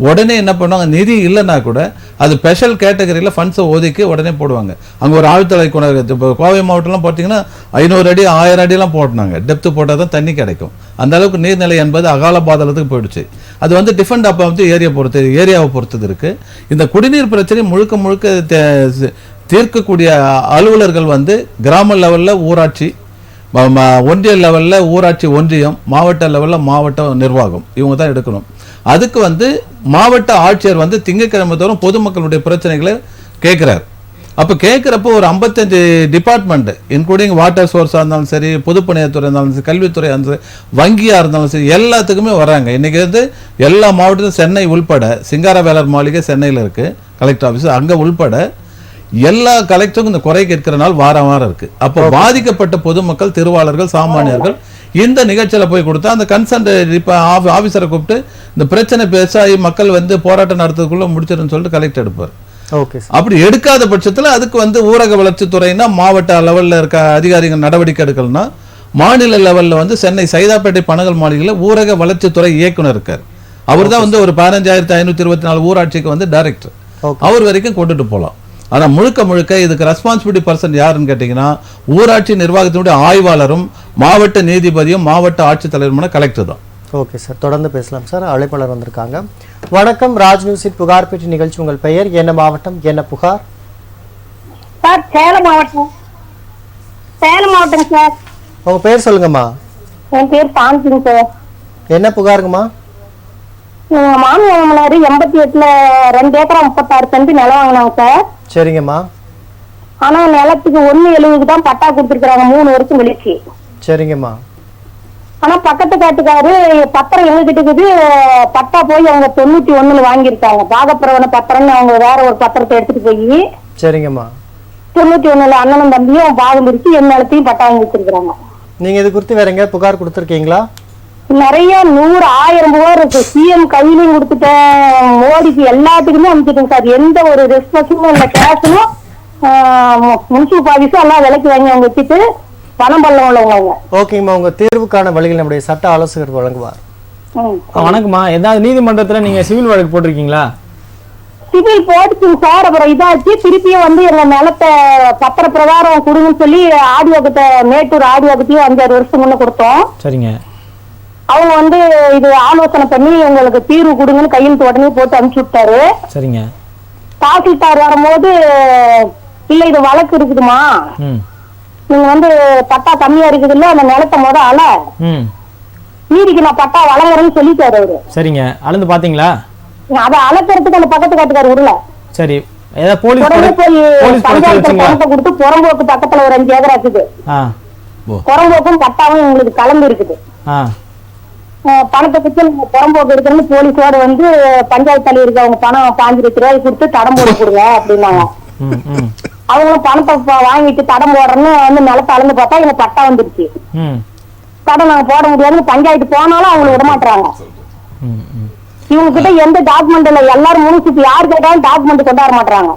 உடனே என்ன பண்ணுவாங்க, நிதி இல்லைன்னா கூட அது ஸ்பெஷல் கேட்டகரியில் ஃபண்ட்ஸை ஒதுக்கி உடனே போடுவாங்க. அங்கே ஒரு ஆழ்துளை கிணறு, இப்போ கோவை மாவட்டம்லாம் பார்த்தீங்கன்னா 500 அடி 1000 அடியெல்லாம் போட்டினாங்க. டெப்த்து போட்டால் தான் தண்ணி கிடைக்கும். அந்த அளவுக்கு நீர்நிலை என்பது அகால பாதாளத்துக்கு போயிடுச்சு. அது வந்து டிஃபரெண்ட் அப்போ வந்து ஏரியாவை பொறுத்தது இருக்குது. இந்த குடிநீர் பிரச்சனை முழுக்க முழுக்க தீர்க்கக்கூடிய அலுவலர்கள் வந்து கிராம லெவலில் ஊராட்சி, ஒன்றிய லெவலில் ஊராட்சி ஒன்றியம், மாவட்ட லெவலில் மாவட்ட நிர்வாகம், இவங்க தான் எடுக்கணும். அதுக்கு வந்து மாவட்ட ஆட்சியர் வந்து திங்கட்கிழமை தோறும் பொதுமக்களுடைய பிரச்சனைகளை கேட்குறாரு. அப்போ கேட்குறப்போ ஒரு 55 டிபார்ட்மெண்ட் இன்க்ளூடிங் வாட்டர் சோர்ஸாக இருந்தாலும் சரி, பொதுப்பணியத்துறை இருந்தாலும் சரி, கல்வித்துறையாக இருந்தாலும் சரி, வங்கியாக இருந்தாலும் சரி, எல்லாத்துக்குமே வராங்க. இன்றைக்கி வந்து எல்லா மாவட்டத்திலும் சென்னை உள்பட, சிங்காரவேலர் மாளிகை சென்னையில் இருக்குது கலெக்டர் ஆஃபீஸ், அங்கே உள்பட எல்லா கலெக்டருக்கும் இந்த குறை கேட்கிற நாள் வாரம் இருக்கு. அப்போ பாதிக்கப்பட்ட பொதுமக்கள், திருவாளர்கள், சாமானியர்கள் இந்த நிகழ்ச்சியில போய் கொடுத்தா அந்த கன்சர்ன் ஆபீசரை கூப்பிட்டு இந்த பிரச்சனை பேசாயி மக்கள் வந்து போராட்டம் நடத்துறதுக்குள்ள முடிச்சிருன்னு சொல்லிட்டு கலெக்டர் எடுப்பார். அப்படி எடுக்காத பட்சத்தில் அதுக்கு வந்து ஊரக வளர்ச்சித்துறைனா மாவட்ட லெவலில் இருக்க அதிகாரிகள் நடவடிக்கை எடுக்கலன்னா மாநில லெவலில் வந்து சென்னை சைதாப்பேட்டை பனகல் மாளிகையில் ஊரக வளர்ச்சித்துறை இயக்குனர் இருக்கார். அவர் தான் வந்து ஒரு 15,524 ஊராட்சிக்கு வந்து டைரக்டர். அவர் வரைக்கும் கொண்டுட்டு போகலாம். ஆனால் முழுக்க முழுக்க இதுக்கு ரெஸ்பான்சிபிலிட்டி பர்சன் யாருன்னு கேட்டிங்கன்னா ஊராட்சி நிர்வாகத்தினுடைய ஆய்வாளரும் மாவட்ட நீதிபதியும் மாவட்ட ஆட்சித்தலைவருமான கலெக்டர் தான். ஓகே சார், தொடர்ந்து பேசலாம் சார். அழைப்பாளர் வந்திருக்காங்க. வணக்கம், ராஜ் நியூஸின் புகார் பெட்டி நிகழ்ச்சி. உங்கள் பெயர் என்ன, மாவட்டம் என்ன, புகார்? சார், சேலம் மாவட்டம். சேலம் மாவட்டம் சார். உங்க பேர் சொல்லுங்கம்மா. என் பேர் சாந்திங்க சார். என்ன புகாருங்கம்மா? மாமியார் 88ல 2 ஏக்கரா 36 சென்ட் நிலம் வாங்கினாங்க சார். சரிங்கம்மா. ஆனா நிலத்துக்கு 1.70 தான் பட்டா கொடுத்துருக்காங்க 3 வருஷம் கழிச்சு. சரிங்கம்மா. ஆனா பக்கத்து காட்டுக்காரு பத்திரம் எங்க கிட்ட இருக்குது, பட்டா போய் அவங்க 91ல வாங்கியிருக்காங்க. பாகப்பிரவண பத்திரம்னு அவங்க வேற ஒரு பத்திரத்தை எடுத்துட்டு போய். சரிங்கம்மா. 91ல அண்ணனும் தம்பியும் பாகம் பிரிச்சு என் நிலத்தையும் பட்டா வாங்கி வச்சிருக்காங்க. நீங்க இது குறித்து வேற எங்க புகார் கொடுத்துருக்கீங்களா? நிறைய 100-1000 புகார் இருக்கு. சிஎம் கையிலையும் கொடுத்துட்டேன், மோடிக்கு எல்லாத்துக்குமே அனுப்பிச்சிட்டேன் சார். எந்த ஒரு ரெஸ்பான்ஸும் இல்லை. கேஷும் முனிசிபல் ஆபீஸும் எல்லாம் விலைக்கு வாங்கி அவங்க வச்சுட்டு பணம் பல்ல உள்ளவங்க. ஓகேங்கம்மா, உங்க தீர்வுக்கான வழிகள் நம்முடைய சட்ட ஆலோசகர் வழங்குவார். வணக்கம்மா. ஏதாவது நீதிமன்றத்துல நீங்க சிவில் வழக்கு போட்டிருக்கீங்களா? சிவில் போட்டுச்சுங்க சார். அப்புறம் இதாச்சு, திருப்பியும் வந்து எங்க நிலத்தை பத்திர பிரகாரம் கொடுங்கன்னு சொல்லி ஆடியோ கிட்ட, மேட்டூர் ஆடியோ கிட்டயும் 5-6 வருஷம் முன்ன கொடுத்தோம். சரிங்க. அவங்க வந்து இது ஆலோசனை பண்ணி உங்களுக்கு தீர்வு கொடுங்கன்னு கையெழுத்து உடனே போட்டு அனுப்பிச்சு விட்டாரு. சரிங்க. தாசில்தார் வரும்போது இல்ல இது வழக்கு இருக்குதுமா, நீங்க வந்து பட்டா கம்மியா இருக்குது இல்ல, அந்த நிலத்தை அல ம் மீதிக்கு நான் பட்டா வழங்குறேன்னு சொல்லிட்டாரு அவரு. சரிங்க, அளந்து பாத்தீங்களா? அதை அளக்கிறதுக்கு அந்த பக்கத்து காட்டுக்காரு விடல. சரி, ஏதாவது போலீஸ் உடனே போய் பஞ்சாயத்துல வச்சுங்களா? பணத்தை கொடுத்து புறம்போக்கு பக்கத்துல ஒரு 5 ஏக்கரா இருக்குது. புறம்போக்கும் பட்டாவும் உங்களுக்கு கலந்து இருக்குது. பணத்தை பத்தி நீங்க புறம்போக்கு எடுக்கணும்னு போலீஸோட வந்து பஞ்சாயத்து தலைவருக்கு அவங்க பணம் 5 லட்ச ரூபாய் கொடுத்து தடம் போட கொடுங்க அப்படின்னாங்க. அவங்களும் பணத்தை வாங்கிட்டு தடம் போடுறேன்னு வந்து நிலத்தை அளந்து பார்த்தா இவங்க பட்டா வந்துருச்சு. தடம் நாங்க போட முடியாதுன்னு பஞ்சாயத்து போனாலும் அவங்களை விட மாட்டாங்க. இவங்க கிட்ட எந்த டாக்குமெண்ட் இல்ல, எல்லாரும் முனிசிபல் யாரு கேட்டாலும் டாக்குமெண்ட் கொண்டு வர மாட்டாங்க.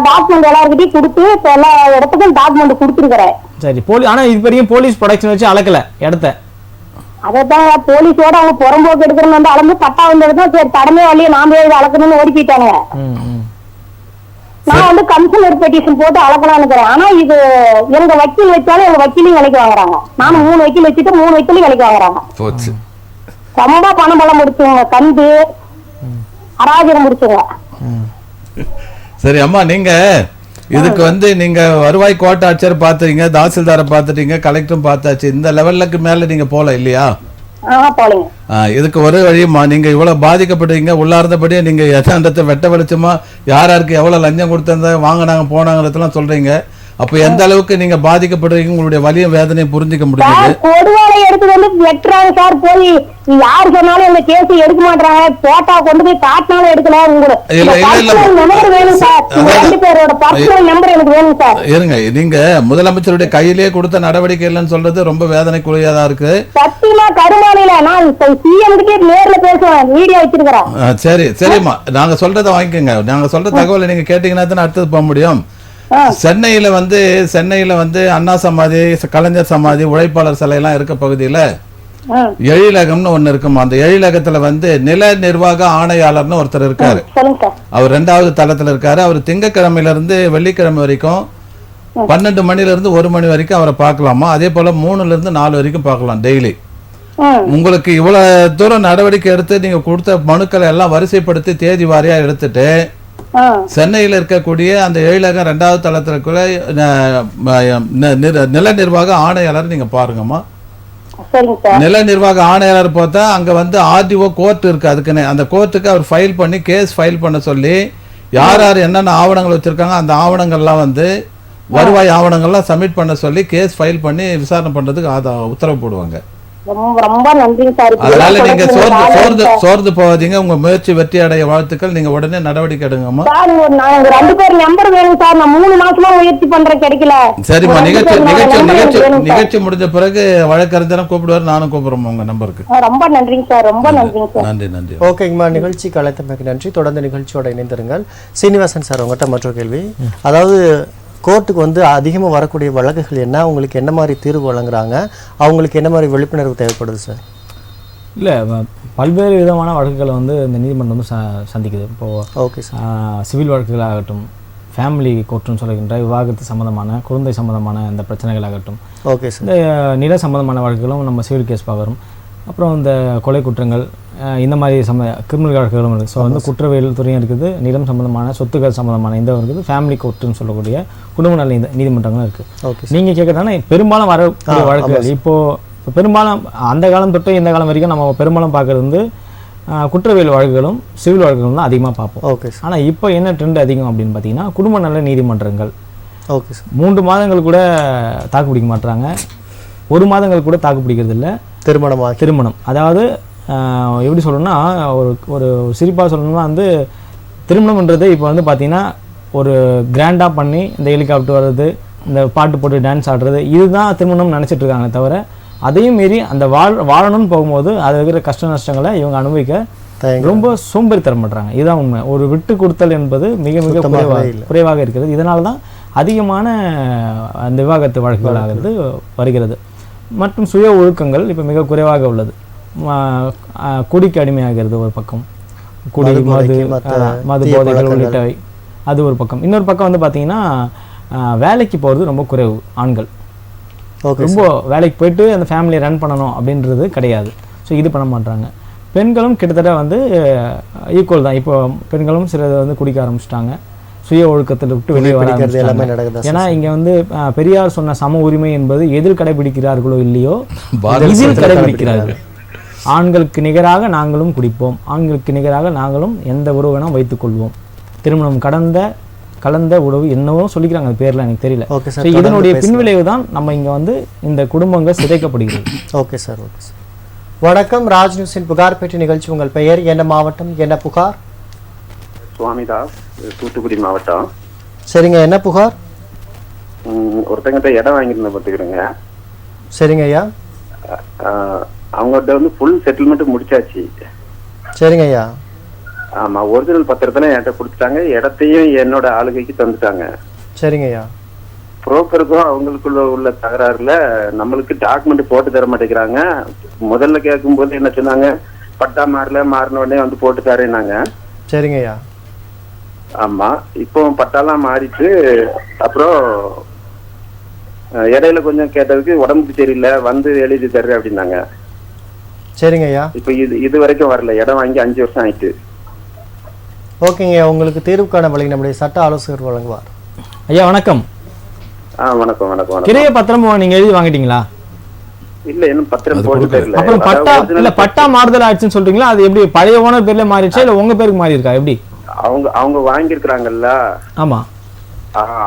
டாக்குமெண்ட் எல்லாருக்கிட்டையும் கொடுத்து இப்ப எல்லா இடத்துக்கும் டாக்குமெண்ட் கொடுத்துருக்கிறேன். சரி, ஆனா இது வரைக்கும் போலீஸ் ப்ரொடெக்ஷன் வச்சு அளக்கல இடத்த. அதான் போலீஸோட அவங்க புறம்போக்கு எடுக்கணும்னு வந்து அளந்து பட்டா வந்ததுதான் சரி தடமே வழியை நாம அளக்கணும்னு ஓடி போயிட்டாங்க. நான் வந்து கமிஷனர் பெட்டிஷன் போட்டு அளக்கலாம்னு இருக்கிறேன். ஆனா இது எங்க வக்கீல் வச்சாலும் எங்க வக்கீலையும் விலைக்கு வாங்குறாங்க. நானும் 3 வக்கீல் வச்சுட்டு 3 வக்கீலையும் விலைக்கு வாங்குறாங்க. ரொம்ப பணம் பலம் முடிச்சுங்க, கந்து அராஜகம் முடிச்சுங்க. சரி அம்மா, நீங்க இதுக்கு வந்து நீங்க வருவாய் கோட்டாட்சியர் பாத்துறீங்க, தாசில்தாரை பாத்துட்டீங்க, கலெக்டரும் பார்த்தாச்சு. இந்த லெவலுக்கு மேல நீங்க போல இல்லையா? இதுக்கு ஒரு வழியுமா, நீங்க இவ்வளவு பாதிக்கப்பட்டீங்க, உள்ளார்ந்தபடியே நீங்க எதாண்டத்தை வெட்ட வெளிச்சமா யாராருக்கு எவ்வளவு லஞ்சம் கொடுத்தா வாங்கினாங்க போனாங்கிறதெல்லாம் சொல்றீங்க. அப்ப எந்த அளவுக்கு நீங்க பாதிக்கப்படுறீங்க, உங்களுடைய வலிய வேதனையை புரிஞ்சுக்க முடியுது. கொடுவாளை எடுத்து வந்து வெட்டுறாங்க சார். போய் யாரு சொன்னாலும் இந்த கேஸ் எடுக்க மாட்டாங்க. போட்டா கொண்டு போய் காட்டினாலும் எடுக்கல. இருங்க, நீங்க முதலமைச்சருடைய கையிலேயே கொடுத்த நடவடிக்கை இல்லைன்னு சொல்றது ரொம்ப வேதனைக்குரியதா இருக்கு. சத்தியமா கருமாலையில நான் சிஎம் கிட்டே நேர்ல பேசுவேன், வீடியோ வச்சிருக்கிறேன். சரி சரிம்மா, நாங்க சொல்றதை வாங்கிக்கோங்க. நாங்க சொல்ற தகவலை நீங்க கேட்டீங்கன்னா தான் அடுத்தது போக முடியும். சென்னையில வந்து அண்ணா சமாதி, கலைஞர் சமாதி, உழைப்பாளர் சிலை எல்லாம் இருக்க பகுதியில எழிலகம்னு ஒண்ணு இருக்குமா. அந்த எழிலகத்துல வந்து நில நிர்வாக ஆணையாளர்னு ஒருத்தர் இருக்காரு. அவர் 2வது தளத்துல இருக்காரு. அவர் திங்கட்கிழமையில இருந்து வெள்ளிக்கிழமை வரைக்கும் 12 மணில இருந்து 1 மணி வரைக்கும் அவரை பார்க்கலாமா. அதே போல 3ல இருந்து 4 வரைக்கும் பார்க்கலாம் டெய்லி. உங்களுக்கு இவ்வளவு தூரம் நடவடிக்கை எடுத்து நீங்க கொடுத்த மனுக்களை எல்லாம் வரிசைப்படுத்தி தேதி வாரியா எடுத்துட்டு சென்னையில் இருக்கக்கூடிய அந்த எழிலகம் 2வது தளத்திற்குள்ள நில நிர்வாக ஆணையாளர் நீங்க பாருங்கம்மா. நில நிர்வாக ஆணையாளர் பார்த்தா அங்க வந்து ஆர்டிஓ கோர்ட் இருக்கு. அதுக்குன்னு அந்த கோர்ட்டுக்கு அவர் ஃபைல் பண்ணி கேஸ் ஃபைல் பண்ண சொல்லி யார் யார் என்னென்ன ஆவணங்கள் வச்சிருக்காங்க அந்த ஆவணங்கள்லாம் வந்து வருவாய் ஆவணங்கள்லாம் சப்மிட் பண்ண சொல்லி கேஸ் ஃபைல் பண்ணி விசாரணை பண்றதுக்கு உத்தரவு போடுவாங்க. ரொம்ப நன்றி சார். அதனால நீங்க சோர்ந்து போகாதீங்க. உங்க முயற்சி வெற்றி அடைய வாழ்த்துக்கள். நீங்க உடனே நடவடிக்கை எடுங்கம்மா. நான் 2 பேர் நம்பர் வேணும் சார். நான் 3 மாசமா முயற்சி பண்றேன், கிடைக்கல. சரிம்மா, நிகழ்ச்சி முடிஞ்ச பிறகு வழக்கறிஞரும் கூப்பிடுவார், நானும் கூப்பிடுறோம் உங்க நம்பருக்கு. ரொம்ப நன்றிங்க சார், ரொம்ப நன்றிங்க சார். நன்றி. ஓகேங்கம்மா, நிகழ்ச்சிக்கு அழைத்தமைக்கு நன்றி. தொடர்ந்து நிகழ்ச்சியோட இணைந்திருங்கள். சீனிவாசன் சார், உங்கள்கிட்ட மற்றொரு கேள்வி. அதாவது கோர்ட்டுக்கு வந்து அதிகமாக வரக்கூடிய வழக்குகள் என்ன, உங்களுக்கு என்ன மாதிரி தீர்வு வழங்குறாங்க, அவங்களுக்கு என்ன மாதிரி விழிப்புணர்வு தேவைப்படுது சார்? இல்லை, பல்வேறு விதமான வழக்குகளை வந்து இந்த நீதிமன்றம் வந்து சந்திக்குது. இப்போது ஓகே சார், சிவில் வழக்குகளாகட்டும், ஃபேமிலி கோர்ட்டுன்னு சொல்லுகின்ற விவாகரத்து சம்மந்தமான, குழந்தை சம்மந்தமான இந்த பிரச்சனைகளாகட்டும், ஓகே சார், இந்த நில சம்மந்தமான வழக்குகளும் நம்ம சிவில் கேஸ் பார்க்குறோம். அப்புறம் இந்த கொலை குற்றங்கள், இந்த மாதிரி கிரிமினல் வழக்குகளும் இருக்குது. ஸோ வந்து குற்றவியல் துறையும் இருக்குது, நிலம் சம்மந்தமான சொத்துக்கள் சம்மந்தமான இந்த இருக்குது, ஃபேமிலி கோர்ட்டுன்னு சொல்லக்கூடிய குடும்ப நல நீதிமன்றங்களும் இருக்குது. ஓகே, நீங்கள் கேட்குறதுனா பெரும்பாலும் வரக்கூடிய வழக்குகள் இப்போ பெரும்பாலும் அந்த காலம் தொட்டு இந்த காலம் வரைக்கும் நம்ம பெரும்பாலும் பார்க்குறது வந்து குற்றவியல் வழக்குகளும் சிவில் வழக்குகளும் தான் அதிகமாக பார்ப்போம். ஓகே. ஆனால் இப்போ என்ன ட்ரெண்ட் அதிகம் அப்படின்னு பார்த்தீங்கன்னா குடும்ப நல நீதிமன்றங்கள். ஓகே சார், 3 மாதங்கள் கூட தாக்கு பிடிக்க மாட்டுறாங்க, 1 மாதங்கள் கூட தாக்கு பிடிக்கிறது இல்லை. திருமணம் அதாவது எப்படி சொல்லணும்னா ஒரு சிரிப்பாக சொல்லணும்னா வந்து திருமணம்ன்றது இப்போ வந்து பார்த்திங்கன்னா ஒரு கிராண்டாக பண்ணி இந்த ஹெலிகாப்டர் வர்றது, இந்த பாட்டு போட்டு டான்ஸ் ஆடுறது, இதுதான் திருமணம் நினச்சிட்டு இருக்காங்க தவிர அதையும் மீறி அந்த வாழணும்னு போகும்போது அதில் இருக்கிற கஷ்ட நஷ்டங்களை இவங்க அனுபவிக்க ரொம்ப சோம்பேறித்தரம் பண்ணுறாங்க. இதுதான் உண்மை. ஒரு விட்டு கொடுத்தல் என்பது மிக மிக குறைவாக இருக்கிறது. இதனால தான் அதிகமான அந்த விவாகரத்து வழக்குகளாகிறது வருகிறது. மற்றும் சுய ஒழுக்கங்கள் இப்போ மிக குறைவாக உள்ளது. குடிக்கு அடிமையாகிறது ஒரு பக்கம், குடி, மது போதைகள் உள்ளிட்டவை அது ஒரு பக்கம். இன்னொரு பக்கம் வந்து பார்த்தீங்கன்னா வேலைக்கு போகிறது ரொம்ப குறைவு. ஆண்கள் ரொம்ப வேலைக்கு போயிட்டு அந்த ஃபேமிலியை ரன் பண்ணணும் அப்படின்றது கிடையாது. ஸோ இது பண்ண மாட்டாங்க. பெண்களும் கிட்டத்தட்ட வந்து ஈக்குவல் தான். இப்போ பெண்களும் சிலது வந்து குடிக்க ஆரம்பிச்சிட்டாங்க. சுய ஒழுக்கத்தை விட்டு வெளியே வர பிடிக்கிறது எல்லாமே ஆரம்பிச்சிட்டாங்க. நடக்குதா ஏன்னா இங்க வந்து பெரியார் சொன்ன சம உரிமை என்பது எதில் கடைபிடிக்கிறார்களோ இல்லையோ பாரத இதில் கடைபிடிக்கிறார்கள். ஆண்களுக்கு நிகராக நாங்களும் குடிப்போம், ஆண்களுக்கு நிகராக நாங்களும் எந்த உறவு வேணா வைத்துக் கொள்வோம், திருமணம் கலந்த உறவு என்னவோ சொல்லிக்கிறாங்க, அது பேர்ல எனக்கு தெரியல. ஓகே So, சார், இதனுடைய பின்விளைவு தான் நம்ம இங்க வந்து இந்த குடும்பங்கள் சிதைக்கப்படுகிறது. Okay sir, okay sir. வணக்கம், ராஜ் நியூஸின் புகார் பெட்டி நிகழ்ச்சி. உங்கள் பெயர் என்ன, மாவட்டம் என்ன, புகார்? சுவாமிதாஸ், தூத்துக்குடி மாவட்டம். சரிங்க, என்ன புகார்? ஒருத்தங்கிட்ட இடம் வாங்கியிருந்தேன் பார்த்துக்கிறேங்க. சரிங்க ஐயா. அவங்கள்ட்ட வந்து ஃபுல் செட்டில்மெண்ட் முடிச்சாச்சு. சரிங்க ஐயா. ஆமா, ஒரிஜினல் பத்திரத்துல என்கிட்ட கொடுத்துட்டாங்க, இடத்தையும் என்னோட ஆளுகைக்கு தந்துட்டாங்க. சரிங்க ஐயா. புரோக்கருக்கும் அவங்களுக்குள்ள உள்ள தகராறுல நம்மளுக்கு டாக்குமெண்ட் போட்டு தர மாட்டேங்கிறாங்க. முதல்ல கேட்கும் போது என்ன சொன்னாங்க, பட்டா மாறின உடனே வந்து போட்டு தரேன்னாங்க. சரிங்க ஐயா. ஆமா, இப்போ பட்டாலாம் மாறிட்டு அப்புறம் இடையில கொஞ்சம் கேட்டதுக்கு உடம்புக்கு சரியில்லை, வந்து எழுதி தர்றேன் அப்படின்னாங்க. சரிங்க ஐயா. இப்ப இது வரைக்கும் வரல. இடம் வாங்கி 5 வருஷம் ஆயிட்டு. ஓகேங்க, உங்களுக்கு தீர்வுக்கான வழி நம்முடைய சட்ட ஆலோசகர் வழங்குவார். ஐயா வணக்கம். வணக்கம் வணக்கம். கிரைய பத்திரம் நீங்க எழுதி வாங்கிட்டீங்களா? இல்ல, இன்னும் பத்திரம் போட்டு தெரியல. அப்புறம் பட்டா மாறுதல் ஆச்சுன்னு சொல்றீங்களா? அது எப்படி பழைய ஓனர் பேர்ல மாறிடுச்சா இல்ல உங்க பேருக்கு மாறி இருக்கா? எப்படி அவங்க வாங்கியிருக்கிறாங்கல்ல? ஆமா,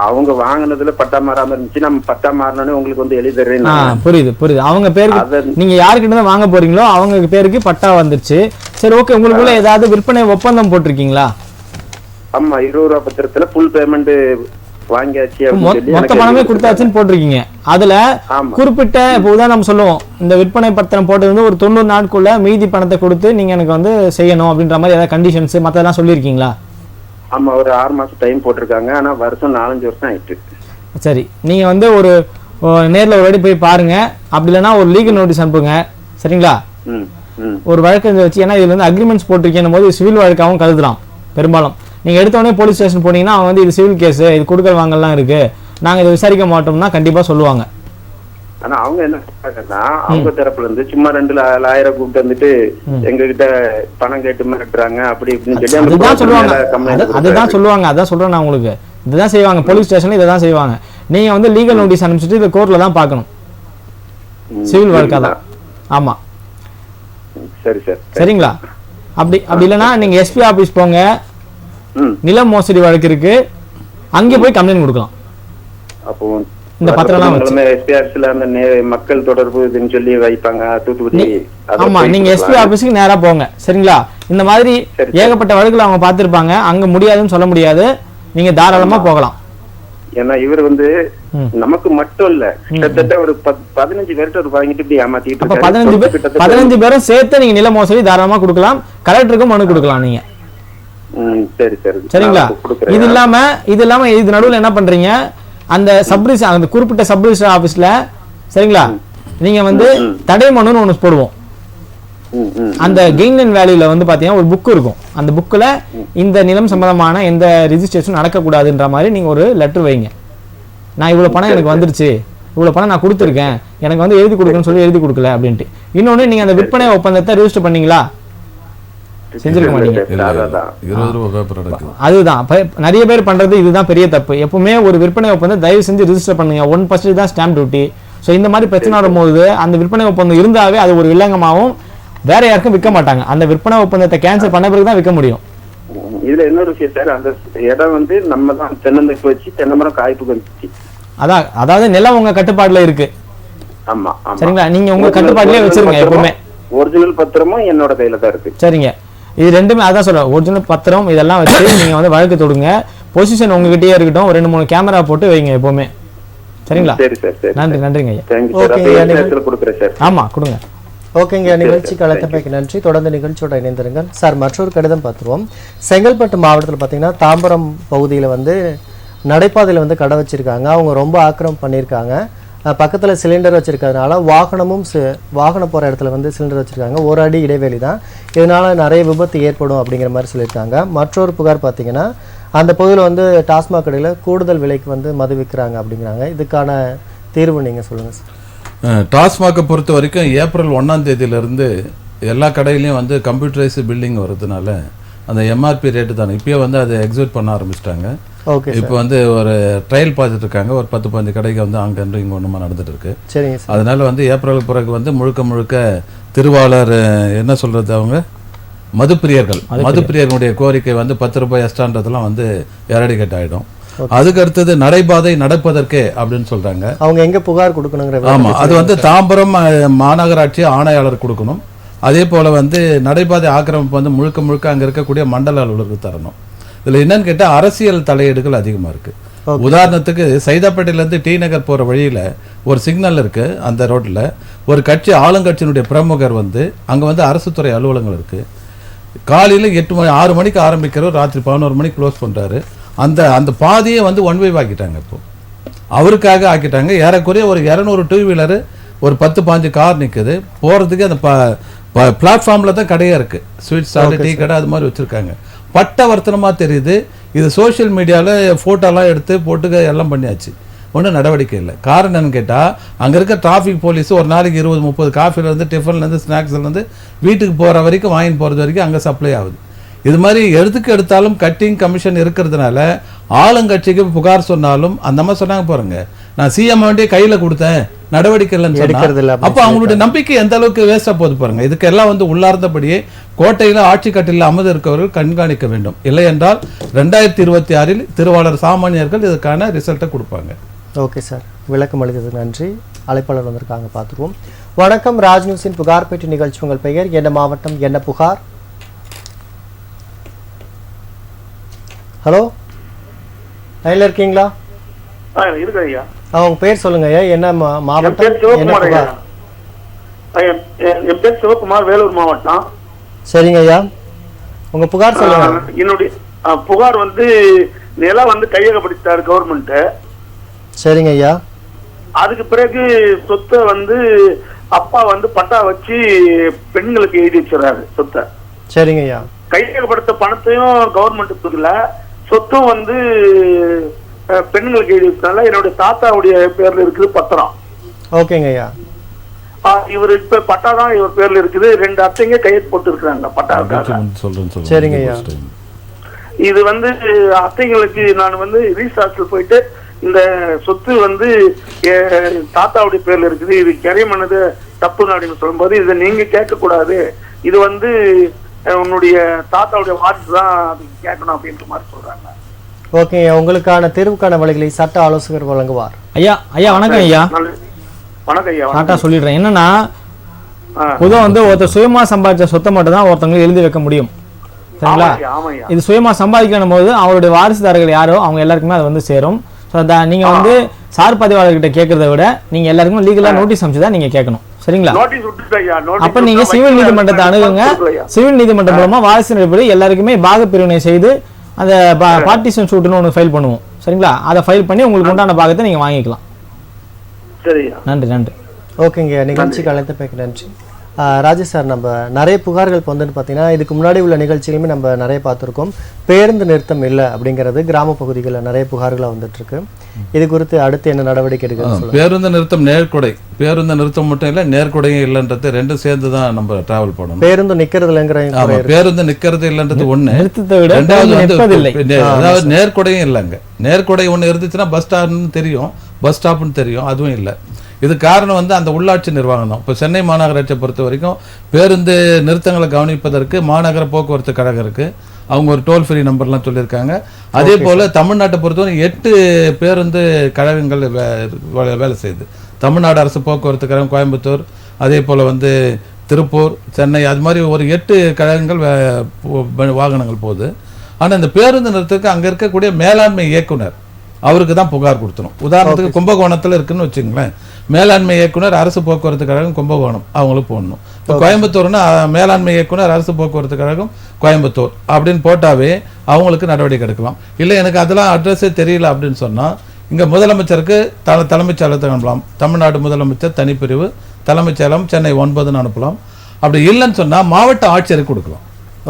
அவங்க வாங்கினதுல பட்டா மாறாம இருந்துச்சு. நம்ம பட்டா மாறினோடனே உங்களுக்கு வந்து எழுதி தர்றேன். புரியுது. அவங்க பேருக்கு நீங்க யாருக்கிட்ட தான் வாங்க போறீங்களோ அவங்க பேருக்கு பட்டா வந்துருச்சு. சரி, ஓகே. உங்களுக்குள்ள ஏதாவது விற்பனை ஒப்பந்தம் போட்டிருக்கீங்களா? ஆமா, 20 ரூபா பத்திரத்துல ஃபுல் பேமெண்ட் வாங்கியாச்சு. மொத்த பணமே கொடுத்தாச்சுன்னு போட்டிருக்கீங்க. அதுல குறிப்பிட்ட இப்போ உதாரணம் சொல்லுவோம், இந்த விற்பனை பத்திரம் போட்டது வந்து ஒரு 90 நாட்குள்ள மீதி பணத்தை கொடுத்து நீங்க எனக்கு வந்து செய்யணும் அப்படின்ற மாதிரி ஏதாவது கண்டிஷன்ஸ் மத்ததெல்லாம் சொல்லியிருக்கீங்களா? ஆமா, ஒரு 6 மாசம் டைம் போட்டிருக்காங்க. ஆனா வருஷம் 4-5 வருஷம் ஆயிட்டு. சரி, நீங்க வந்து ஒரு நேர்ல ஒரு வாட்டி போய் பாருங்க. அப்படி இல்லைன்னா ஒரு லீகல் நோட்டீஸ் அனுப்புங்க. சரிங்களா? ஒரு வழக்கு வச்சு, ஏன்னா இதுல வந்து அக்ரிமெண்ட்ஸ் போட்டிருக்கேன் போது சிவில் வழக்காகவும் கருதலாம். பெரும்பாலும் நீங்க எடுத்த உடனே போலீஸ் ஸ்டேஷன் போனீங்கன்னா அவங்க வந்து இது சிவில் கேஸ், இது கொடுக்கல் வாங்கலாம் இருக்கு, நாங்க இதை விசாரிக்க மாட்டோம்னா கண்டிப்பா சொல்லுவாங்க. ஆனா அவங்க என்ன சொல்றாங்கன்னா, அவங்க தரப்புல இருந்து சும்மா 2 லாயரை கூப்பிட்டு வந்துட்டு எங்க கிட்ட பணம் கேட்டு மிரட்டுறாங்க அப்படி இப்படின்னு சொல்லி அதுதான் சொல்லுவாங்க. அதான் சொல்றேன் நான் உங்களுக்கு. இதுதான் செய்வாங்க போலீஸ் ஸ்டேஷன்ல, இதான் செய்வாங்க. நீங்க வந்து லீகல் நோட்டீஸ் அனுப்பிச்சிட்டு இதை கோர்ட்ல தான் பார்க்கணும். சிவில் வழக்கா தான். ஆமா, சரி சார், சரிங்களா? அப்படி இல்லைன்னா நீங்க எஸ்பி ஆபீஸ் போங்க, நில மோசடி வழக்கு இருக்கு, அங்கே போய் கம்ப்ளைண்ட் கொடுக்கலாம். அப்போ இந்த பத்திரம்லாம் அந்த மக்கள் தொடர்பு இதுன்னு சொல்லி வைப்பாங்க தூத்துக்குடி. ஆமா, நீங்க எஸ்பி ஆபீஸ்க்கு நேரா போங்க. சரிங்களா? இந்த மாதிரி ஏகப்பட்ட வழக்குல அவங்க பார்த்திருப்பாங்க. அங்க முடியாதுன்னு சொல்ல முடியாது, நீங்க தாராளமா போகலாம். ஏன்னா இவர் வந்து நமக்கு மட்டும் இல்ல, கிட்டத்தட்ட ஒரு 15 பேர்கிட்ட வாங்கிட்டு இப்படி ஏமாத்திட்டு இருக்காரு. 15 பேரும் சேர்த்து நீங்க நில மோசடி தாராளமா கொடுக்கலாம். கலெக்டருக்கும் மனு கொடுக்கலாம் நீங்க. சரி சரி, சரிங்களா? இது இல்லாம இது நடுவில் என்ன பண்றீங்க, அந்த சப்ரிஜிஸ்டர், அந்த குறிப்பிட்ட சப்ரிஜிஸ்டர் ஆபீஸ்ல, சரிங்களா, நீங்க வந்து தடை மனுன்னு ஒண்ணு போடுவோம். அந்த கெயின் அண்ட் வேல்யூல வந்து பாத்தீங்கன்னா ஒரு புக் இருக்கும். அந்த புக்ல இந்த நிலம் சம்பந்தமான எந்த ரிஜிஸ்ட்ரேஷன் நடக்கக்கூடாதுன்ற மாதிரி நீங்க ஒரு லெட்டர் வைங்க. நான் இவ்வளவு பணம் எனக்கு வந்துருச்சு, இவ்வளவு பணம் நான் கொடுத்துருக்கேன், எனக்கு வந்து எழுதி கொடுக்கணும்னு சொல்லி எழுதி கொடுக்கல அப்படின்ட்டு. இன்னொன்னு, நீங்க அந்த விற்பனை ஒப்பந்தத்தை ரெஜிஸ்டர் பண்ணீங்களா? செஞ்சிருக்க மாட்டீங்க. அதுதான் நிறைய பேர் பண்றது. இதுதான் பெரிய தப்பு. எப்பவுமே ஒரு விற்பனை ஒப்பந்தம் தயவு செஞ்சு ரெஜிஸ்டர் பண்ணுங்க. 1% தான் ஸ்டாம்ப் டியூட்டி. ஸோ இந்த மாதிரி பிரச்சனை வரும்போது அந்த விற்பனை ஒப்பந்தம் இருந்தாவே அது ஒரு வில்லங்கமாகவும் வேற யாருக்கும் விற்க மாட்டாங்க. அந்த விற்பனை ஒப்பந்தத்தை கேன்சல் பண்ண பிறகு தான் விற்க முடியும். இதுல இன்னொரு விஷயம் சார், அந்த இடம் வந்து நம்ம தான் தென்னந்தக்கு வச்சு தென்னமரம் காய்ப்பு வந்துச்சு. அதாவது நிலம் உங்க கட்டுப்பாடுல இருக்கு. ஆமா, சரிங்களா? நீங்க உங்க கட்டுப்பாடுலயே வச்சிருங்க. எப்பவுமே ஒரிஜினல் பத்திரமும் என்னோட கையில தான் இருக்கு. சரிங்க, இது ரெண்டுமே அதான் சொல்றேன். ஒரிஜினல் பத்திரம் இதெல்லாம் வச்சு நீங்க வந்து வழக்கு தொடுங்க. பொசிஷன் உங்ககிட்டயே இருக்கட்டும். 2-3 கேமரா போட்டு வைங்க எப்பவுமே. சரிங்களா? சரி சார், சரி. நன்றிங்க ஐயா. ஆமா, கொடுங்க. ஓகேங்க, நிகழ்ச்சிக்கு அழைத்தமைக்கு நன்றி. தொடர்ந்து நிகழ்ச்சியோட இணைந்திருங்கள் சார். மற்றொரு கடிதம் பார்த்துருவோம். செங்கல்பட்டு மாவட்டத்தில் பார்த்தீங்கன்னா தாம்பரம் பகுதியில் வந்து நடைபாதையில் வந்து கடை வச்சிருக்காங்க. அவங்க ரொம்ப ஆக்கிரமம் பண்ணியிருக்காங்க. பக்கத்தில் சிலிண்டர் வச்சுருக்கிறதுனால வாகனம் போகிற இடத்துல வந்து சிலிண்டர் வச்சுருக்காங்க. 1 அடி இடைவெளி தான். இதனால் நிறைய விபத்து ஏற்படும் அப்படிங்கிற மாதிரி சொல்லியிருக்காங்க. மற்றொரு புகார் பார்த்தீங்கன்னா அந்த பகுதியில் வந்து டாஸ்மாக் கடையில் கூடுதல் விலைக்கு வந்து மது விற்கிறாங்க அப்படிங்கிறாங்க. இதுக்கான தீர்வு நீங்கள் சொல்லுங்கள் சார். டாஸ்மாகை பொறுத்த வரைக்கும் ஏப்ரல் 1ஆம் தேதியிலேருந்து எல்லா கடையிலையும் வந்து கம்ப்யூட்டரைஸ்டு பில்லிங் வர்றதுனால அந்த எம்ஆர்பி ரேட்டு தானே இப்போயே வந்து அதை எக்ஸிக்யூட் பண்ண ஆரம்பிச்சிட்டாங்க. ஓகே இப்போ வந்து ஒரு ட்ரையல் பார்த்துட்டு இருக்காங்க. ஒரு 10-15 கடைக்கு வந்து அங்கே இங்கே ஒன்றுமா நடந்துட்டு இருக்கு. சரிங்க சார். அதனால வந்து ஏப்ரல் பிறகு வந்து முழுக்க திருவாளர் என்ன சொல்றது, அவங்க மதுப்பிரியர்களுடைய கோரிக்கை வந்து 10 ரூபாய் எக்ஸ்ட்ரான்றதெல்லாம் வந்து எரடிகேட் ஆகிடும். அதுக்கு அடுத்தது நடைபாதை நடப்பதற்கே அப்படின்னு சொல்றாங்க. அவங்க எங்க புகார் கொடுக்கணுங்கிற? ஆமா, அது வந்து தாம்பரம் மாநகராட்சி ஆணையாளர் கொடுக்கணும். அதே போல வந்து நடைபாதை ஆக்கிரமிப்பு வந்து முழுக்க அங்க இருக்கக்கூடிய மண்டல அலுவலருக்கு தரணும். இதுல என்னன்னு கேட்டா அரசியல் தலையீடுகள் அதிகமா இருக்கு. உதாரணத்துக்கு சைதாப்பேட்டையிலேருந்து டி நகர் போற வழியில ஒரு சிக்னல் இருக்கு. அந்த ரோட்ல ஒரு கட்சி ஆளுங்கட்சியினுடைய பிரமுகர் வந்து அங்க வந்து அரசு துறை அலுவலகங்கள் இருக்கு. காலையில 6 மணிக்கு ஆரம்பிக்கிறவர் ராத்திரி 11 மணிக்கு க்ளோஸ் பண்றாரு. அந்த பாதையை வந்து ஒன் வே ஆக்கிட்டாங்க. இப்போ அவருக்காக ஆக்கிட்டாங்க. ஏறக்குறைய ஒரு 200 டூ வீலரு, ஒரு 10-15 கார் நிற்குது. போகிறதுக்கு அந்த பிளாட்ஃபார்மில் தான் கடையாக இருக்குது. ஸ்வீட் ஸ்டால், டீ கடை அது மாதிரி வச்சுருக்காங்க. பட்டவர்த்தனமாக தெரியுது. இது சோஷியல் மீடியாவில் ஃபோட்டோலாம் எடுத்து போட்டு எல்லாம் பண்ணியாச்சு. ஒன்றும் நடவடிக்கை இல்லை. காரணம் என்னன்னு கேட்டால் அங்கே இருக்க டிராஃபிக் போலீஸ் ஒரு நாளைக்கு 20-30 காஃபிலேருந்து டிஃபன்லேருந்து ஸ்நாக்ஸ்லேருந்து வீட்டுக்கு போகிற வரைக்கும் வாங்கிட்டு போகிறது வரைக்கும் அங்கே சப்ளை ஆகுது. இது மாதிரி எடுத்தாலும் கட்டிங் கமிஷன் இருக்கிறதுனால ஆளுங்கட்சிக்கு புகார் சொன்னாலும் அந்த மாதிரி சொன்னாங்க பாருங்க, நான் சிஎம் வேண்டிய கையில கொடுத்தேன், நடவடிக்கை இல்லைன்னு. அப்போ அவங்களுடைய நம்பிக்கை எந்த அளவுக்கு வேஸ்டா போது பாருங்க. இதுக்கெல்லாம் வந்து உள்ளார்ந்தபடியே கோட்டையில ஆட்சி கட்டில அமர்ந்து இருக்கவர்கள் கண்காணிக்க வேண்டும். இல்லை என்றால் 2026 திருவாளர் சாமானியர்கள் இதுக்கான ரிசல்ட்டை கொடுப்பாங்க. ஓகே சார், விளக்கம் அளித்ததுக்கு நன்றி. அழைப்பாளர் வந்திருக்காங்க, பார்த்துருவோம். வணக்கம், ராஜ் நியூஸின் புகார் பெட்டி நிகழ்ச்சி. உங்கள் பெயர் என்ன, மாவட்டம் என்ன, புகார்? ஹலோ, லைன்ல இருக்கீங்களா? இருக்கு ஐயா. அவங்க பேர் சொல்லுங்க ஐயா, என்ன மாவட்டம் என்ன புகார்? என் பேர் சிவகுமார், வேலூர் மாவட்டம். சரிங்க ஐயா, உங்க புகார் சொல்லுங்க. என்னுடைய புகார் வந்து நிலம் வந்து கையகப்படுத்தாரு கவர்மெண்ட். சரிங்க ஐயா. அதுக்கு பிறகு சொத்தை வந்து அப்பா வந்து பட்டா வச்சு பெண்களுக்கு எழுதி வச்சுறாரு சொத்தை. சரிங்க ஐயா. கையகப்படுத்த பணத்தையும் கவர்மெண்ட் கொடுக்கல, சொத்தும் வந்து பெண்களுக்கு எழுதி வச்சனால என்னுடைய தாத்தாவுடைய பேர்ல இருக்குது பத்திரம். ஓகேங்க ஐயா. இவர் இப்ப பட்டா தான் இவர் பேர்ல இருக்குது. 2 அத்தைங்க கையெழுத்து போட்டு இருக்காங்க பட்டாவுக்காக. சரிங்க ஐயா. இது வந்து அத்தைங்களுக்கு நான் வந்து ரீசார்ஜ் போயிட்டு இந்த சொத்து வந்து தாத்தாவுடைய பேர்ல இருக்குது, இது கரையமனது தப்பு அப்படின்னு சொல்லும்போது இதை நீங்க கேட்க கூடாது, இது வந்து உன்னுடைய தாத்தாவுடைய வாரிசு தான் அதுக்கு கேட்கணும் அப்படின்ற மாதிரி சொல்றாங்க. ஓகே, உங்களுக்கான தீர்வுக்கான வழிகளை சட்ட ஆலோசகர் வழங்குவார். ஐயா வணக்கம் ஐயா. வணக்கம் ஐயா. கரெக்டா சொல்லிடுறேன். என்னன்னா பொதுவாக வந்து ஒருத்தர் சுயமா சம்பாதிச்ச சொத்தை மட்டும் தான் ஒருத்தவங்க எழுதி வைக்க முடியும். சரிங்களா? இது சுயமா சம்பாதிக்கணும் போது அவருடைய வாரிசுதாரர்கள் யாரோ அவங்க எல்லாருக்குமே அது வந்து சேரும். நீங்க வந்து சார் பதிவாளர்கிட்ட கேட்கறத விட நீங்க எல்லாருக்கும் லீகலா நோட்டீஸ் அனுப்பிச்சுதான் நீங்க கேட்கணும். சரிங்களா? அப்ப நீங்க சிவில் நீதிமன்றத்தை அணுகுங்க. சிவில் நீதிமன்றம் மூலமா வாரிசுபடி எல்லாருக்குமே பாக பிரிவினை செய்து அந்த பார்ட்டிஷன் சூட்னு ஒன்று ஃபைல் பண்ணுவோம். சரிங்களா? அதை ஃபைல் பண்ணி உங்களுக்கு உண்டான பாகத்தை நீங்க வாங்கிக்கலாம். நன்றி. ஓகேங்க, நிகழ்ச்சிக்கு அழைத்தமைக்கு நன்றி. ராஜேஷ் சார், நம்ம நிறைய புகார்கள் இப்போ வந்துட்டு பார்த்தீங்கன்னா இதுக்கு முன்னாடி உள்ள நிகழ்ச்சிகளுமே நம்ம நிறைய பார்த்துருக்கோம். பேருந்து நிறுத்தம் இல்லை அப்படிங்கிறது கிராம பகுதிகளில் நிறைய புகார்களாக வந்துட்டு இருக்கு. இது குறித்து அடுத்து என்ன நடவடிக்கை எடுக்கிறது? பேருந்து நிறுத்தம் நேர்கொடை, பேருந்து நிறுத்தம் மட்டும் இல்லை நேர்கொடையும் இல்லைன்றது ரெண்டும் சேர்ந்து தான் நம்ம டிராவல் பண்ணணும். பேருந்து நிற்கிறது இல்லைங்கிற பேருந்து நிற்கிறது இல்லைன்றது ஒன்று, ரெண்டாவது அதாவது நேர்கொடையும் இல்லைங்க. நேர்கொடை ஒன்று இருந்துச்சுன்னா பஸ் ஸ்டாப்னு தெரியும், பஸ் ஸ்டாப்னு தெரியும், அதுவும் இல்லை. இது காரணம் வந்து அந்த உள்ளாட்சி நிர்வாகம் தான். இப்போ சென்னை மாநகராட்சியை பொறுத்த வரைக்கும் பேருந்து நிறுத்தங்களை கவனிப்பதற்கு மாநகர போக்குவரத்து கழகம் இருக்குது. அவங்க ஒரு டோல் ஃப்ரீ நம்பர்லாம் சொல்லியிருக்காங்க. அதே போல் தமிழ்நாட்டை பொறுத்தவரை 8 பேருந்து கழகங்கள் வேலை செய்யுது. தமிழ்நாடு அரசு போக்குவரத்து கழகம் கோயம்புத்தூர், அதே போல் வந்து திருப்பூர், சென்னை, அது மாதிரி ஒரு 8 கழகங்கள் வாகனங்கள் போகுது. ஆனால் இந்த பேருந்து நிறுத்தத்துக்கு அங்கே இருக்கக்கூடிய மேலாண்மை இயக்குனர் அவருக்கு தான் புகார் கொடுத்தணும். உதாரணத்துக்கு கும்பகோணத்தில் இருக்குன்னு வச்சுங்களேன், மேலாண்மை இயக்குனர் அரசு போக்குவரத்து கழகம் கும்பகோணம் அவங்களுக்கு போடணும். இப்போ கோயம்புத்தூர்னா மேலாண்மை இயக்குனர் அரசு போக்குவரத்து கழகம் கோயம்புத்தூர் அப்படின்னு போட்டாவே அவங்களுக்கு நடவடிக்கை எடுக்கலாம். இல்லை எனக்கு அதெல்லாம் அட்ரஸே தெரியல அப்படின்னு சொன்னால் இங்கே முதலமைச்சருக்கு தலைமைச் செயலகத்துக்கு அனுப்பலாம். தமிழ்நாடு முதலமைச்சர் தனிப்பிரிவு தலைமைச் செயலம் சென்னை 9ன்னு அனுப்பலாம். அப்படி இல்லைன்னு சொன்னால் மாவட்ட ஆட்சியருக்கு கொடுக்கலாம்.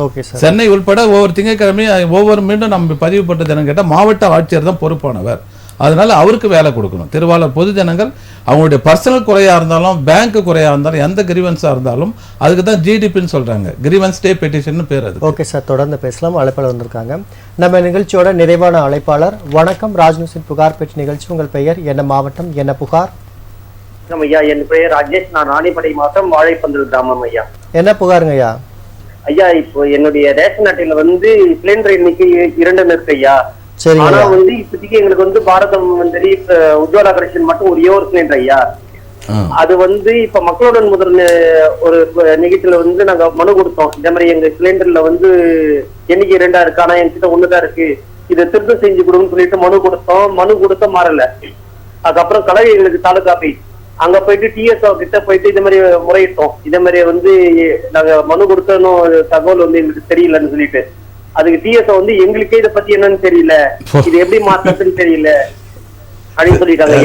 Okay sir. சென்னை உள்பட ஒவ்வொரு திங்கட்கிழமையும் ஒவ்வொரு மீண்டும் நம்ம பதிவு பண்ணுறது என்னன்னு கேட்டால் மாவட்ட ஆட்சியர் தான் பொறுப்பானவர். அதனால அவருக்கு வேலை கொடுக்கணும். திருவாளர் பொதுஜனங்கள் அவங்களுடைய பர்சனல் குறையா இருந்தாலும் பேங்க் குறையா இருந்தாலும் எந்த கிரீவன்ஸா இருந்தாலும் அதுக்கு தான் ஜிடிபின்னு சொல்றாங்க, கிரீவன்ஸ் டே பெட்டிஷன் பேர். அது ஓகே சார், தொடர்ந்து பேசலாம். அழைப்பாளர் வந்திருக்காங்க. நம்ம நிகழ்ச்சியோட நிறைவான அழைப்பாளர். வணக்கம், ராஜ்நியூஸின் புகார் பெட்டி நிகழ்ச்சி. உங்கள் பெயர் என்ன, மாவட்டம் என்ன, புகார்? ஐயா, என் பெயர் ராஜேஷ். நான் ராணிப்படை மாவட்டம் வாழைப்பந்தல் கிராமம். ஐயா, என்ன புகாருங்க ஐயா? ஐயா, இப்போ என்னுடைய ரேஷன் அட்டையில வந்து சிலிண்டர் எண்ணிக்கை 2 இருக்கு ஐயா. சரி. ஆனா வந்து இப்போதைக்கு எங்களுக்கு வந்து பாரதம் மந்திரி உஜ்வாலா கனெக்ஷன் மட்டும் ஒரே ஒரு சிலிண்டர் ஐயா. அது வந்து இப்ப மக்களுடன் முதல் ஒரு நிகழ்ச்சியில வந்து நாங்க மனு கொடுத்தோம். இந்த மாதிரி எங்க சிலிண்டர்ல வந்து எண்ணிக்கை 2 இருக்கு, ஆனா என்கிட்ட 1 தான் இருக்கு, இதை திருத்தம் செஞ்சு கொடுன்னு சொல்லிட்டு மனு கொடுத்த மாறல. அதுக்கப்புறம் கலவை எங்களுக்கு தாலுகா ஆபீஸ் அங்க போயிட்டு டிஎஸ்ஓ கிட்ட போயிட்டு இந்த மாதிரி முறையிட்டோம். இதே மாதிரி வந்து நாங்க மனு கொடுத்தனும் தகவல் வந்து எங்களுக்கு தெரியலன்னு சொல்லிட்டு, அதுக்கு டிஎஸ்ஓ வந்து எங்களுக்கே இதை பத்தி என்னன்னு தெரியல, இது எப்படி மாற்றத்துன்னு தெரியல அப்படின்னு சொல்லிட்டாங்க.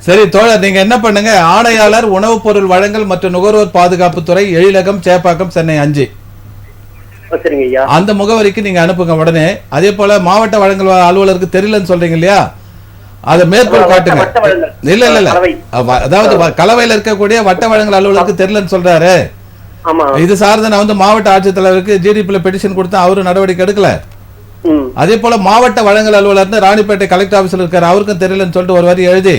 சரி தோழர், நீங்க என்ன பண்ணுங்க, ஆணையாளர் உணவுப் பொருள் வழங்கல் மற்றும் நுகர்வோர் பாதுகாப்பு துறை, எழிலகம், சேப்பாக்கம், சென்னை 5 அந்த முகவரிக்கு நீங்க அனுப்புங்க உடனே. அதே போல மாவட்ட வழங்கல் அலுவலருக்கு தெரியலன்னு சொல்றீங்க இல்லையா, அதை மேற்கோள் காட்டுங்க. இல்ல இல்ல இல்ல, அதாவது கலவையில இருக்கக்கூடிய வட்ட வழங்கல் அலுவலருக்கு தெரியலன்னு சொல்றாரு. இது சார்ந்த நான் வந்து மாவட்ட ஆட்சித்தலைவருக்கு ஜிடிபில பெட்டிஷன் கொடுத்தா அவரும் நடவடிக்கை எடுக்கல. அதே போல மாவட்ட வழங்கல் அலுவலர் ராணிப்பேட்டை கலெக்டர் ஆபீஸ்ல இருக்காரு, அவருக்கும் தெரியலன்னு சொல்லிட்டு ஒரு வரி எழுதி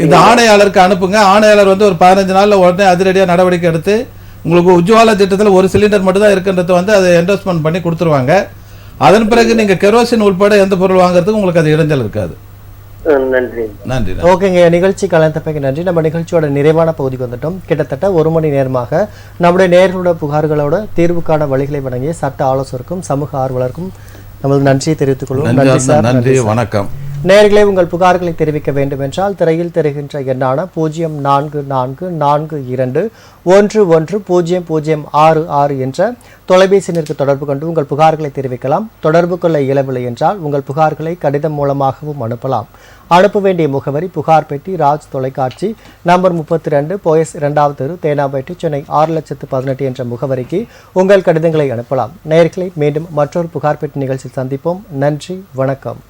இந்த ஆணையாளருக்கு அனுப்புங்க. ஆணையாளர் வந்து ஒரு 15 நாள்ல உடனே அதிரடியா நடவடிக்கை எடுத்து உங்களுக்கு உஜ்வாலா திட்டத்தில் ஒரு சிலிண்டர் மட்டும் தான் இருக்குன்றது வந்து அதை என்டோஸ்மெண்ட் பண்ணி கொடுத்துருவாங்க. அதன் பிறகு நீங்க கெரோசின் உட்பட எந்த பொருள் வாங்குறதுக்கு உங்களுக்கு அது இடைஞ்சல் இருக்காது. நன்றி. ஓகேங்க, நிகழ்ச்சி கலந்தமைக்கு நன்றி. நம்ம நிகழ்ச்சியோட நிறைவான பகுதிக்கு வந்துட்டோம். கிட்டத்தட்ட 1 மணி நேரமாக நம்முடைய நேர்களோட புகார்களோட தீர்வுக்கான வழிகளை வழங்கிய சட்ட ஆலோசகருக்கும் சமூக ஆர்வலருக்கும் நமது நன்றியை தெரிவித்துக் கொள்வோம். நன்றி சார். நன்றி, வணக்கம். நேயர்களே, உங்கள் புகார்களை தெரிவிக்க வேண்டும் என்றால் திரையில் தெரிகின்ற எண்ணான 044442110066 என்ற தொலைபேசியினருக்கு தொடர்பு கொண்டு உங்கள் புகார்களை தெரிவிக்கலாம். தொடர்பு கொள்ள இயலவில்லை என்றால் உங்கள் புகார்களை கடிதம் மூலமாகவும் அனுப்பலாம். அனுப்ப வேண்டிய முகவரி புகார் பெட்டி, ராஜ் தொலைக்காட்சி, நம்பர் 32, போயஸ் 2வது தெரு, தேனாம்பேட்டை, சென்னை 6,18,000 என்ற முகவரிக்கு உங்கள் கடிதங்களை அனுப்பலாம். நேயர்களை மீண்டும் மற்றொரு புகார் பெட்டி நிகழ்ச்சியில் சந்திப்போம். நன்றி, வணக்கம்.